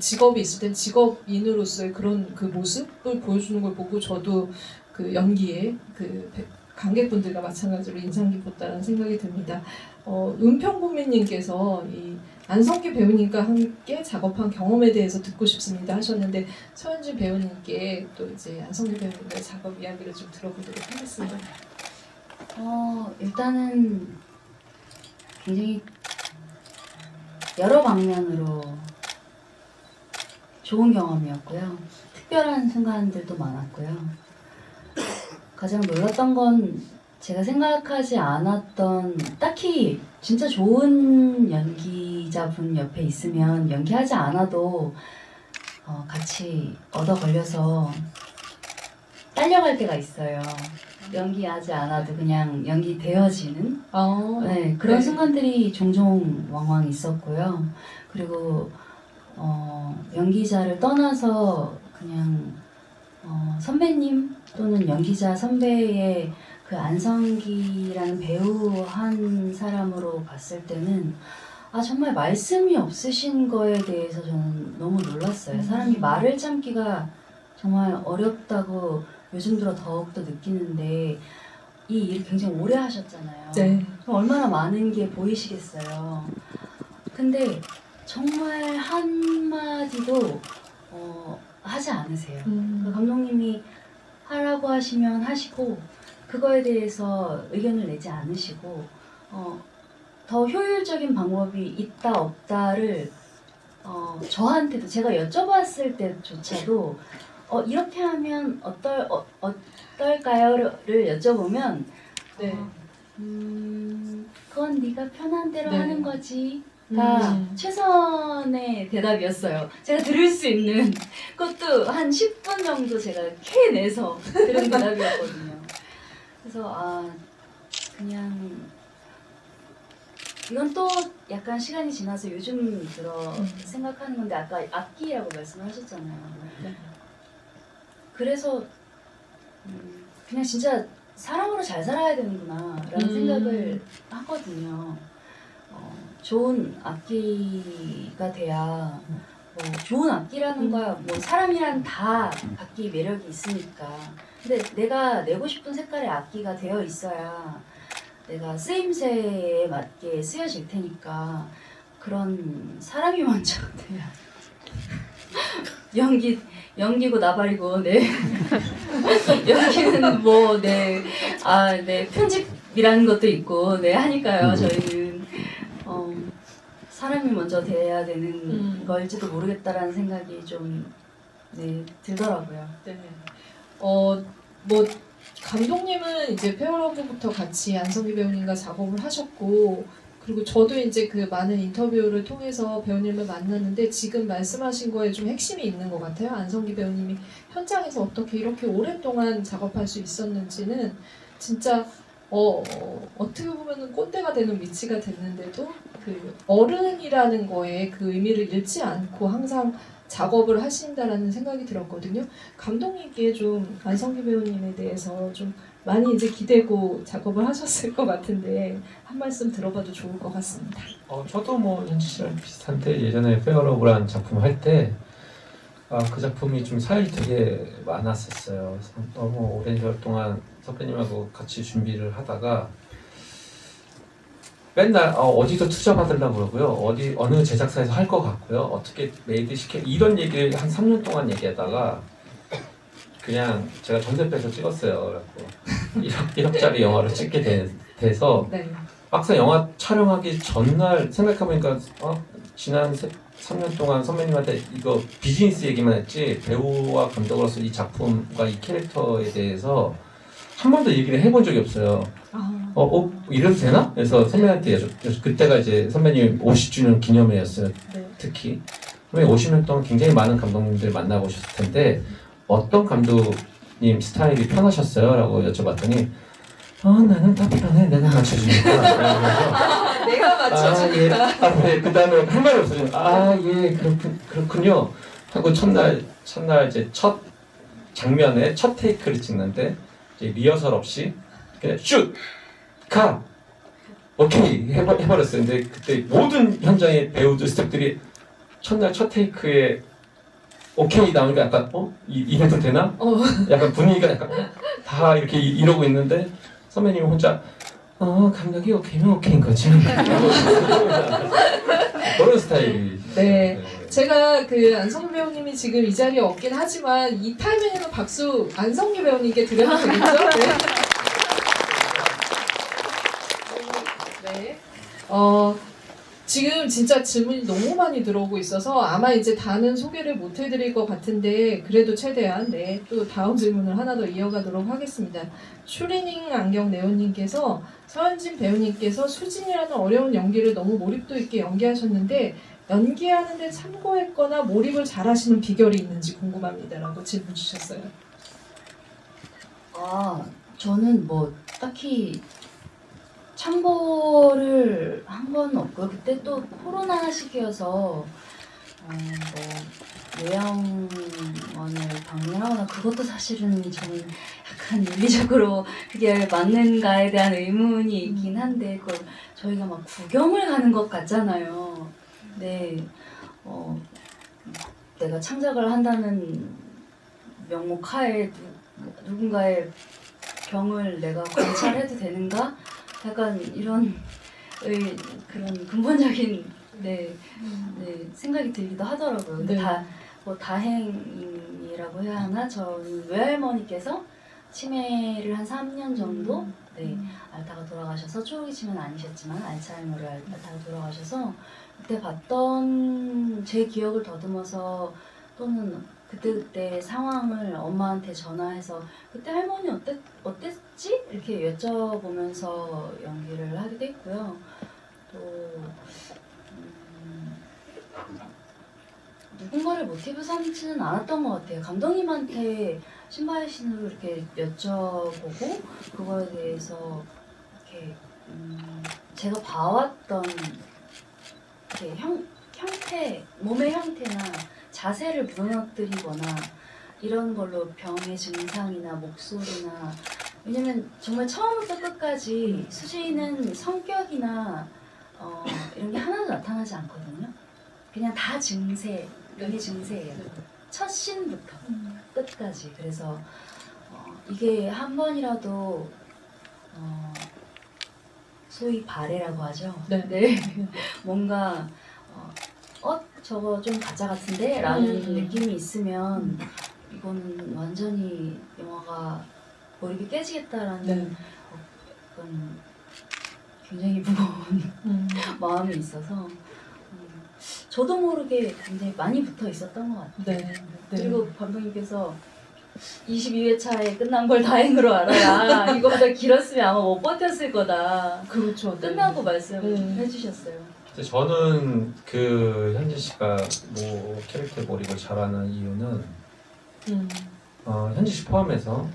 직업이 있을 땐 직업인으로서의 그런 그 모습을 보여주는 걸 보고 저도 그 연기에 그 관객분들과 마찬가지로 인상 깊었다는 생각이 듭니다. 은평구민님께서 이 안성기 배우님과 함께 작업한 경험에 대해서 듣고 싶습니다 하셨는데, 서현진 배우님께 또 이제 안성기 배우님과의 작업 이야기를 좀 들어보도록 하겠습니다. 일단은 굉장히 여러 방면으로 좋은 경험이었고요. 특별한 순간들도 많았고요. 가장 놀랐던 건 제가 생각하지 않았던 딱히 진짜 좋은 연기자분 옆에 있으면 연기하지 않아도 같이 얻어 걸려서 딸려갈 때가 있어요. 연기하지 않아도 그냥 연기 되어지는 네, 그런 네. 순간들이 종종 왕왕 있었고요. 그리고 연기자를 떠나서 그냥 선배님 또는 연기자 선배의 그 안성기라는 배우 한 사람으로 봤을 때는 정말 말씀이 없으신 거에 대해서 저는 너무 놀랐어요. 사람이 말을 참기가 정말 어렵다고 요즘 들어 더욱더 느끼는데 이 일 굉장히 오래 하셨잖아요. 네. 얼마나 많은 게 보이시겠어요. 근데 정말 한마디도 하지 않으세요. 그 감독님이 하라고 하시면 하시고 그거에 대해서 의견을 내지 않으시고 더 효율적인 방법이 있다 없다를 저한테도 제가 여쭤봤을 때조차도 이렇게 하면 어떨까요?를 여쭤보면 네. 그건 네가 편한 대로 네. 하는 거지가 최선의 대답이었어요. 제가 들을 수 있는 그것도 한 10분 정도 제가 캐내서 들은 대답이었거든요. 그래서 그냥 이건 또 약간 시간이 지나서 요즘 들어 생각하는 건데 아까 악기라고 말씀하셨잖아요. 네. 그래서 그냥 진짜 사람으로 잘 살아야 되는구나라는 생각을 하거든요. 좋은 악기가 돼야 좋은 악기라는 거야 뭐 사람이란 다 악기 매력이 있으니까. 근데 내가 내고 싶은 색깔의 악기가 되어 있어야 내가 쓰임새에 맞게 쓰여질 테니까 그런 사람이 먼저 돼야. 연기고 나발이고, 네. 연기는 뭐, 네. 편집이라는 것도 있고, 네, 하니까요, 저희는. 사람이 먼저 돼야 되는 걸지도 모르겠다라는 생각이 좀, 네, 들더라고요. 네. 뭐 감독님은 이제 페어러브부터 같이 안성기 배우님과 작업을 하셨고, 그리고 저도 이제 그 많은 인터뷰를 통해서 배우님을 만났는데 지금 말씀하신 거에 좀 핵심이 있는 것 같아요. 안성기 배우님이 현장에서 어떻게 이렇게 오랫동안 작업할 수 있었는지는 진짜 어떻게 보면은 꼰대가 되는 위치가 됐는데도 그 어른이라는 거에 그 의미를 잃지 않고 항상 작업을 하신다라는 생각이 들었거든요. 감독님께 좀 안성기 배우님에 대해서 좀 많이 이제 기대고 작업을 하셨을 것 같은데 한 말씀 들어봐도 좋을 것 같습니다. 저도 뭐 현지 씨랑 비슷한데 예전에 페어러브라는 작품 할 때 그 작품이 좀 사연이 되게 많았었어요. 너무 오랜 시간 동안 선배님하고 같이 준비를 하다가 맨날 어디서 투자 받으려고 그러고요. 어느 제작사에서 할 것 같고요. 어떻게 메이드 시켜 이런 얘기를 한 3년 동안 얘기하다가 그냥 제가 전세 빼서 찍었어요. 그래갖고 1억짜리 영화를 찍게 돼서 네. 막상 영화 촬영하기 전날 생각해보니까 지난 3년 동안 선배님한테 이거 비즈니스 얘기만 했지 배우와 감독으로서 이 작품과 이 캐릭터에 대해서 한 번도 얘기를 해본 적이 없어요. 이래도 되나? 그래서 선배한테 그때가 이제 선배님 50주년 기념회였어요. 네. 특히 선배님 50년 동안 굉장히 많은 감독님들 만나보셨을 텐데 어떤 감독님 스타일이 편하셨어요? 라고 여쭤봤더니 나는 다 편해. 내가 맞춰주니까. 내가 맞춰주니까. 네. 그 다음에 할 말이 없어요. 예, 그렇군요. 하고 첫날 이제 첫 장면에 첫 테이크를 찍는데 이제 리허설 없이 그냥 슛! 가! 오케이! 해버렸어요. 근데 그때 모든 현장의 배우들, 스태프들이 첫날 첫 테이크에 오케이 나오니까 약간 이래도 되나? 약간 분위기가 약간 다 이렇게 이러고 있는데 선배님이 혼자 감독이 오케이면 오케이인 거지. 그런 스타일이. 네. 제가 그 안성기 배우님이 지금 이 자리에 없긴 하지만 이 타이밍에는 박수 안성기 배우님께 드려도 되겠죠? 네. 네. 지금 진짜 질문이 너무 많이 들어오고 있어서 아마 이제 다는 소개를 못 해드릴 것 같은데 그래도 최대한 네, 또 다음 질문을 하나 더 이어가도록 하겠습니다. 슈리닝 안경 네오님께서 서현진 배우님께서 수진이라는 어려운 연기를 너무 몰입도 있게 연기하셨는데 연기하는데 참고했거나 몰입을 잘하시는 비결이 있는지 궁금합니다라고 질문 주셨어요. 아, 저는 뭐 딱히 참고를 한 건 없고요. 그때 또 코로나 시기여서 뭐 요양원을 방문하거나 그것도 사실은 저는 약간 윤리적으로 그게 맞는가에 대한 의문이 있긴 한데 그걸 저희가 막 구경을 가는 것 같잖아요. 네, 내가 창작을 한다는 명목 하에 누군가의 병을 내가 관찰해도 되는가? 약간 이런 그런 근본적인 네, 생각이 들기도 하더라고요. 근데 네. 뭐 다행이라고 해야 하나? 저는 외할머니께서 치매를 한 3년 정도 앓다가 돌아가셔서 초기 치매는 아니셨지만 알츠하이머를 앓다가 돌아가셔서 그때 봤던 제 기억을 더듬어서 또는 그때 상황을 엄마한테 전화해서 그때 할머니 어땠지? 이렇게 여쭤보면서 연기를 하기도 했고요. 또 누군가를 모티브 삼지는 않았던 것 같아요. 감독님한테 신바의 신으로 이렇게 여쭤보고 그거에 대해서 이렇게 제가 봐왔던 이렇게 형태, 몸의 형태나 자세를 무너뜨리거나 이런 걸로 병의 증상이나 목소리나 왜냐면 정말 처음부터 끝까지 수지는 성격이나 이런 게 하나도 나타나지 않거든요. 그냥 다 증세, 병의 증세예요. 첫 씬부터 끝까지. 그래서 이게 한 번이라도 소위 발해라고 하죠. 네. 뭔가 저거 좀 가짜 같은데? 라는 느낌이 있으면 이거는 완전히 영화가 몰입이 깨지겠다라는 어떤 굉장히 무거운 마음이 있어서 저도 모르게 굉장히 많이 붙어 있었던 것 같아요. 네. 그리고 감독님께서 22회차에 끝난 걸 다행으로 알아라. 이거보다 길었으면 아마 못 버텼을 거다. 그렇죠. 끝나고 말씀해 주셨어요. 근데 저는 그 현진 씨가 뭐 캐릭터 몰입을 잘하는 이유는 현진 씨 포함해서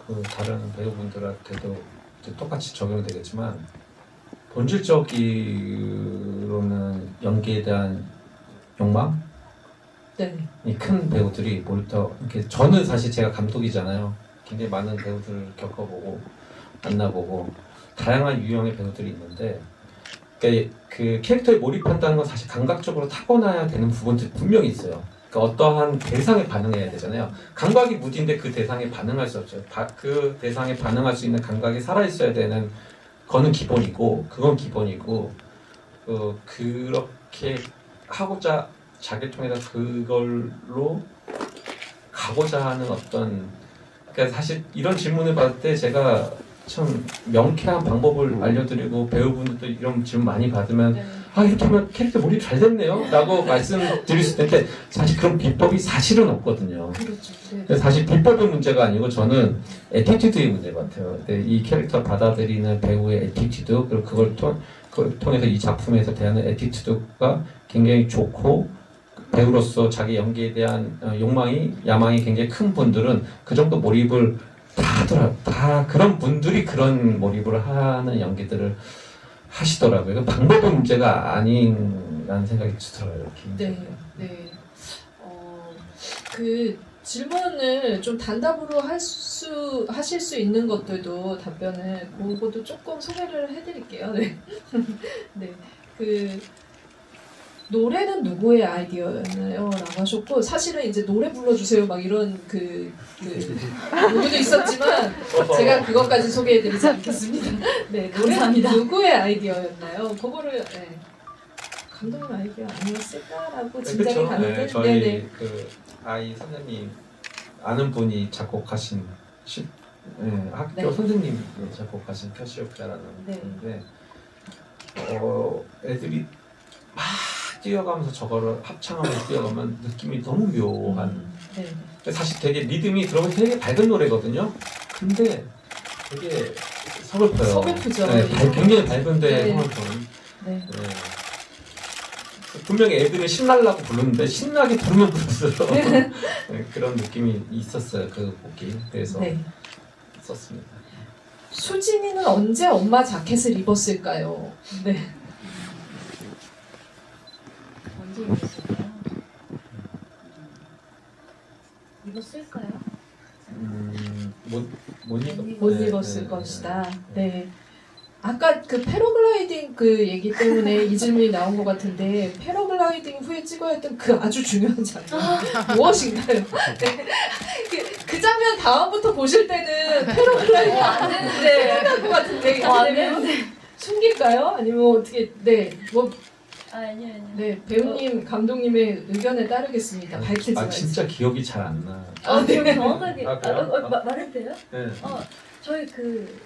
그 다른 배우분들한테도 이제 똑같이 적용되겠지만 본질적으로는 연기에 대한 욕망? 네. 이 큰 배우들이 몰입도 이렇게 저는 사실 제가 감독이잖아요. 굉장히 많은 배우들을 겪어보고 만나보고 다양한 유형의 배우들이 있는데 그러니까 그 캐릭터에 몰입한다는 건 사실 감각적으로 타고나야 되는 부분들이 분명히 있어요. 그러니까 어떠한 대상에 반응해야 되잖아요. 감각이 무딘데 그 대상에 반응할 수 없죠. 그 대상에 반응할 수 있는 감각이 살아있어야 되는 거는 기본이고 그건 기본이고 그렇게 하고자 자기를 통해서 그걸로 가고자 하는 어떤 그러니까 사실 이런 질문을 받을 때 제가 참 명쾌한 방법을 알려드리고 배우분들도 이런 질문 많이 받으면 이렇게 하면 캐릭터 몰입 잘 됐네요 라고 말씀드릴 수 있는데 사실 그런 비법이 사실은 없거든요. 그렇죠. 네. 사실 비법의 문제가 아니고 저는 애티튜드의 문제 같아요. 이 캐릭터 받아들이는 배우의 애티튜드 그리고 그걸 통해서 이 작품에서 대하는 애티튜드가 굉장히 좋고 배우로서 자기 연기에 대한 야망이 굉장히 큰 분들은 그 정도 몰입을 다 그런 분들이 그런 몰입을 하는 연기들을 하시더라고요. 방법의 문제가 아닌라는 생각이 들어요. 네. 그 질문을 좀 단답으로 하실 수 있는 것들도 답변을 그것도 조금 소개를 해드릴게요. 네. 네. 노래는 누구의 아이디어였나요? 라고 하셨고 사실은 이제 노래 불러주세요 막 이런 누구도 있었지만 제가 그것까지 소개해드리지 않겠습니다. 네, 노래는 누구의 아이디어였나요? 그거를 감독님 아이디어 아니었을까라고 짐작이 가는데 저희 그 아이 선생님 아는 분이 작곡하신 학교 선생님이 작곡하신 캐시오페라는 분인데 애들이 막 뛰어가면서 저거를 합창하면서 뛰어가면 느낌이 너무 묘한. 네. 근데 사실 되게 리듬이 들어보면 되게 밝은 노래거든요. 근데 되게 서글퍼요. 서글프죠. 네, 굉장히 밝은데 네. 서글퍼요. 네. 네. 분명히 애들이 신나려고 부르는데 신나게 부르면 부를수록 네, 그런 느낌이 있었어요. 그 곡이. 그래서 네. 썼습니다. 수진이는 언제 엄마 자켓을 입었을까요? 네. 언제 입었을까요? 입었을까요? 못 입었을 것이다. 네. 아까 그 패러글라이딩 그 얘기 때문에 이 질문이 나온 것 같은데 패러글라이딩 후에 찍어야 했던 그 아주 중요한 장면 무엇인가요? 네. 그 장면 다음부터 보실 때는 패러글라이딩 안 되는데 생각할 것 같은데 안 되는데. 숨길까요? 아니면 어떻게 뭐 아니요. 네, 배우님 감독님의 의견에 따르겠습니다. 밝히지 마세요. 진짜 기억이 잘 안 나. 그럼 정확하게 그래요? 말해도 돼요? 네. 저희 그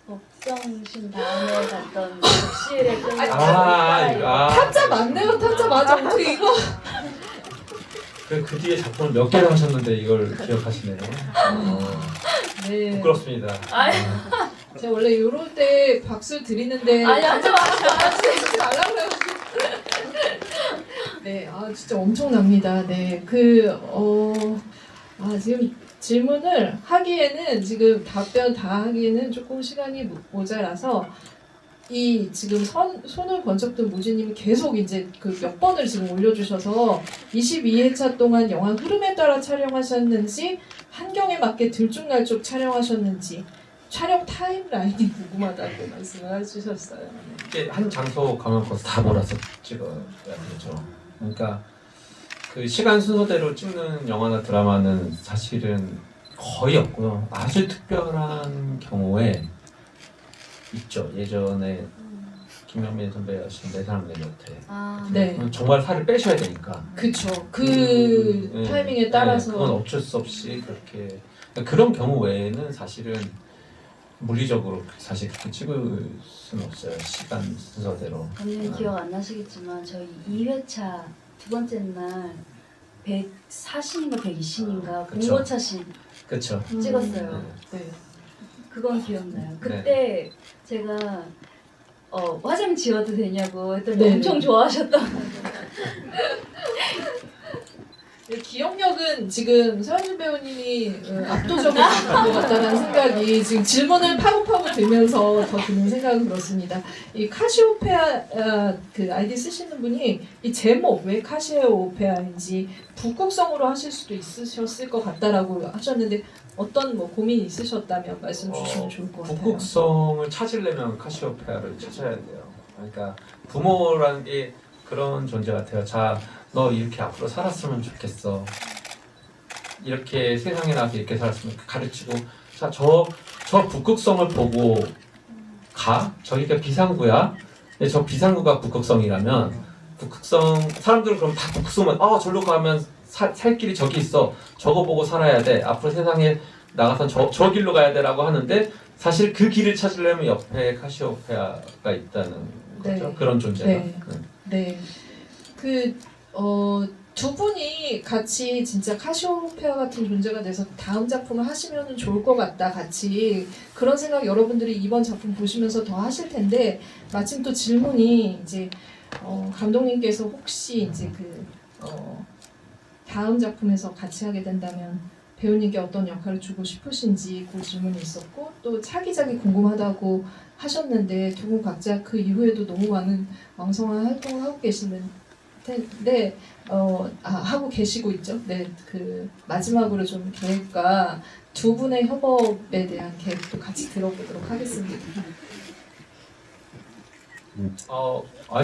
법정신 다음에 갔던 접시를 좀 타짜 맞네요. 타짜 맞아. 어떻게 이거? 그 뒤에 작품을 몇 개를 하셨는데 이걸 기억하시네요. 네. 부끄럽습니다. 제가 원래 이럴 때 박수 드리는데 아니 앉아 마시고 하지 말라고 해요. 네, 진짜 엄청납니다. 네, 지금 질문을 하기에는 지금 답변 다 하기에는 조금 시간이 모자라서 이 지금 손을 번쩍 든 무지님이 계속 이제 그 몇 번을 지금 올려주셔서 22회차 동안 영화 흐름에 따라 촬영하셨는지 환경에 맞게 들쭉날쭉 촬영하셨는지 촬영 타임라인이 궁금하다고 말씀을 해주셨어요. 이게 한 장소 가면 거기서 다 몰아서 찍어야 되죠. 그러니까 그 시간 순서대로 찍는 영화나 드라마는 사실은 거의 없고요. 아주 특별한 경우에 있죠. 예전에 김영민 선배가 하신 내 사랑 내 곁에. 네. 정말 살을 빼셔야 되니까. 그쵸. 그 타이밍에 따라서. 그건 어쩔 수 없이 그렇게. 그런 경우 외에는 사실은 물리적으로 사실 그렇게 찍을 수는 없어요. 시간 순서대로. 감독님 기억 안 나시겠지만 저희 2회차 두 번째 날 140인가 120인가 그쵸. 공고차신 그렇죠. 찍었어요. 네. 그건 기억나요. 그때 제가 화장 지워도 되냐고 했더니 네. 엄청 좋아하셨던. 기억력은 지금 서현진 배우님이 압도적으로 잘한 것 같다는 생각이 지금 질문을 파고파고 들면서 더 드는 생각은 그렇습니다. 이 카시오페아 그 아이디 쓰시는 분이 이 제목 왜 카시오페아인지 북극성으로 하실 수도 있으셨을 것 같다라고 하셨는데 어떤 뭐 고민이 있으셨다면 말씀 주시면 좋을 것 같아요. 북극성을 찾으려면 카시오페아를 찾아야 돼요. 그러니까 부모라는 게 그런 존재 같아요. 자, 너 이렇게 앞으로 살았으면 좋겠어. 이렇게 세상에 나와서 이렇게 살았으면 가르치고, 자, 저 북극성을 보고 가. 저기가 비상구야. 근데 저 비상구가 북극성이라면 북극성 사람들은 그럼 다 북극성만 절로 가면 살 길이 저기 있어. 저거 보고 살아야 돼. 앞으로 세상에 나가서 저 길로 가야 돼라고 하는데 사실 그 길을 찾으려면 옆에 카시오페아가 있다는 거죠. 네. 그런 존재가. 네. 네. 두 분이 같이 진짜 카시오페아 같은 존재가 돼서 다음 작품을 하시면 좋을 것 같다. 같이 그런 생각 여러분들이 이번 작품 보시면서 더 하실 텐데 마침 또 질문이 이제 감독님께서 혹시 이제 다음 작품에서 같이 하게 된다면 배우님께 어떤 역할을 주고 싶으신지 그 질문이 있었고 또 차기작이 궁금하다고 하셨는데 두 분 각자 그 이후에도 너무 많은 왕성한 활동을 하고 계시는 텐데 하고 계시고 있죠. 네, 그 마지막으로 좀 계획과 두 분의 협업에 대한 계획도 같이 들어보도록 하겠습니다.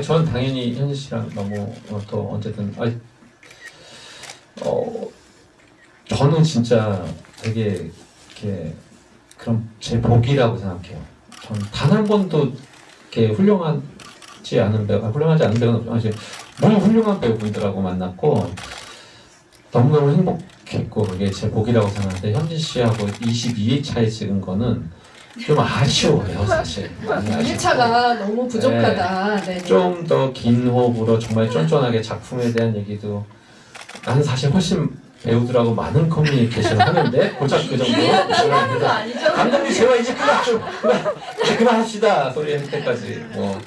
전 당연히 현진 씨랑 너무 또 언제든 저는 진짜 되게 이렇게 그런 제 복이라고 생각해요. 저는 단 한 번도 이렇게 훌륭하지 않은 배우는 없죠. 너무 훌륭한 배우분들하고 만났고 너무너무 행복했고 그게 제 복이라고 생각하는데 현진 씨하고 22회차에 찍은 거는 좀 아쉬워요 사실. 많이 아쉽고. 1차가 너무 부족하다. 네. 좀 더 긴 호흡으로 정말 쫀쫀하게 작품에 대한 얘기도 나는 사실 훨씬 배우들하고 많은 커뮤니케이션을 하는데 고작 그 정도. 필요한 거 아니죠? 감독님 제발 이제 그만합시다 소리 할 때까지 뭐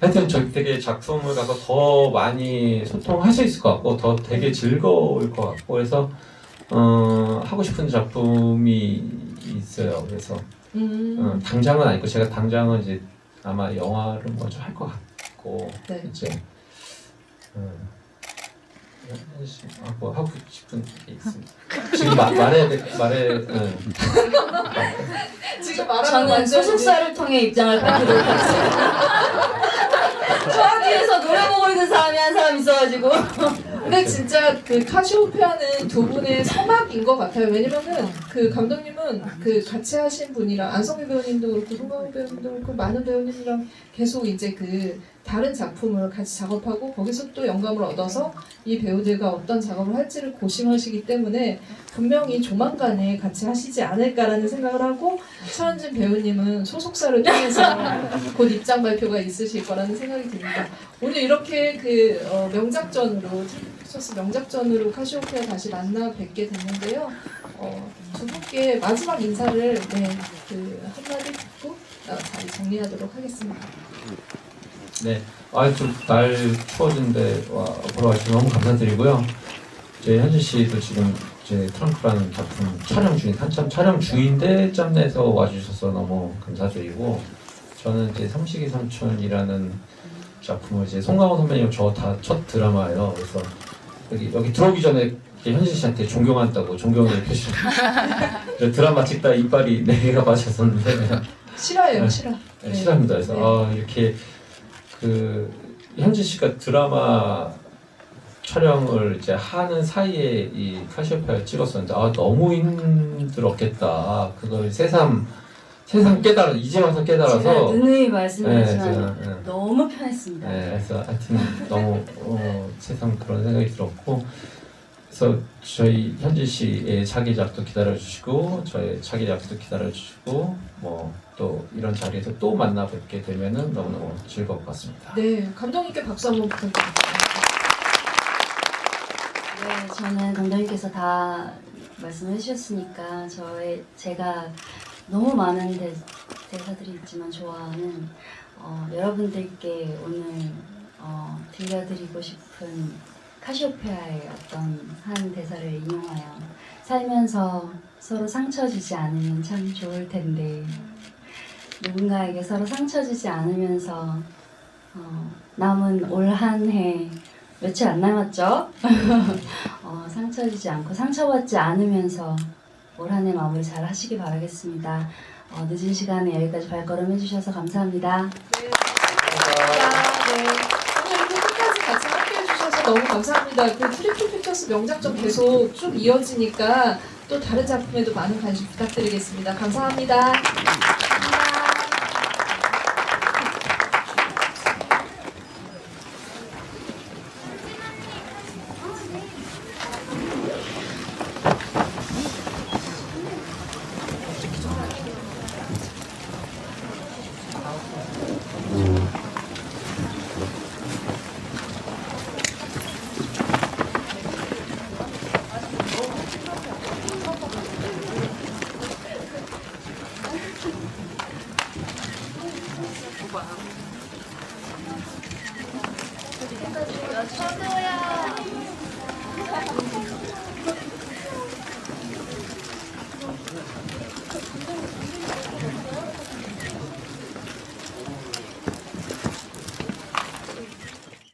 하여튼 저 되게 작품을 가서 더 많이 소통할 수 있을 것 같고 더 되게 즐거울 것 같고 그래서 하고 싶은 작품이 있어요. 그래서 당장은 아니고 제가 당장은 이제 아마 영화를 먼저 할 것 같고 네. 이제 뭐 하고 싶은 게 있습니다. 지금 말해 지금 말하는 저는 완전 소속사를 통해 입장을 밝히도록 하겠습니다. 저 뒤에서 노래 보고 있는 사람이 한 사람 있어가지고. 근데 진짜 그 카시오페아는 두 분의 서막인 것 같아요. 왜냐면은 그 감독님은 그 같이 하신 분이랑 안성기 배우님도 그렇고 송강호 배우님도 그렇고 많은 배우님이랑 계속 이제 그 다른 작품을 같이 작업하고 거기서 또 영감을 얻어서 이 배우들과 어떤 작업을 할지를 고심하시기 때문에 분명히 조만간에 같이 하시지 않을까라는 생각을 하고 최현진 배우님은 소속사를 통해서 곧 입장 발표가 있으실 거라는 생각이 듭니다. 오늘 이렇게 그 명작전으로 트리피처스 명작전으로 카시오페아 다시 만나 뵙게 됐는데요. 두 분께 마지막 인사를 그 한마디 듣고 자리 정리하도록 하겠습니다. 네, 날 추워진데 보러 와주셔서 너무 감사드리고요. 이제 현진 씨도 지금 이제 트렁크라는 작품 한참 촬영 중인데 짬내서 와주셔서 너무 감사드리고 저는 이제 삼식이 삼촌이라는 작품을 이제 송강호 선배님 저 다 첫 드라마예요. 그래서 여기 들어오기 전에 현진 씨한테 존경한다고 존경의 표시를 드라마 찍다 이빨이 4개가 빠졌었는데 실화예요, 실화. 네, 실화입니다. 그래서 이렇게 그 현진 씨가 드라마 촬영을 이제 하는 사이에 이 카시오페아를 찍었었는데 너무 힘들었겠다. 그걸 새삼 깨달아 이제 와서 깨달아서 제가 누누이 말씀드리지만 제가, 너무 편했습니다. 네, 그래서 하여튼 너무 새삼 그런 생각이 들었고 그래서 저희 현진 씨의 차기작도 기다려주시고 저의 차기작도 기다려주시고 뭐 또 이런 자리에서 또 만나 뵙게 되면은 너무너무 즐거울 것 같습니다. 네, 감독님께 박수 한번 부탁드립니다. 네, 저는 감독님께서 다 말씀해 주셨으니까 제가 너무 많은 대사들이 있지만 좋아하는 여러분들께 오늘 들려드리고 싶은 카시오페아의 어떤 한 대사를 인용하여 살면서 서로 상처 주지 않으면 참 좋을 텐데 누군가에게 서로 상처 주지 않으면서 남은 올 한 해 며칠 안 남았죠? 상처 주지 않고 상처받지 않으면서 올 한 해 마무리 잘 하시기 바라겠습니다. 늦은 시간에 여기까지 발걸음 해주셔서 감사합니다. 네, 오늘 이렇게 끝까지 같이 함께 해주셔서 너무 감사합니다. 그 트리플 피처스 명작전 계속 쭉 이어지니까 또 다른 작품에도 많은 관심 부탁드리겠습니다. 감사합니다.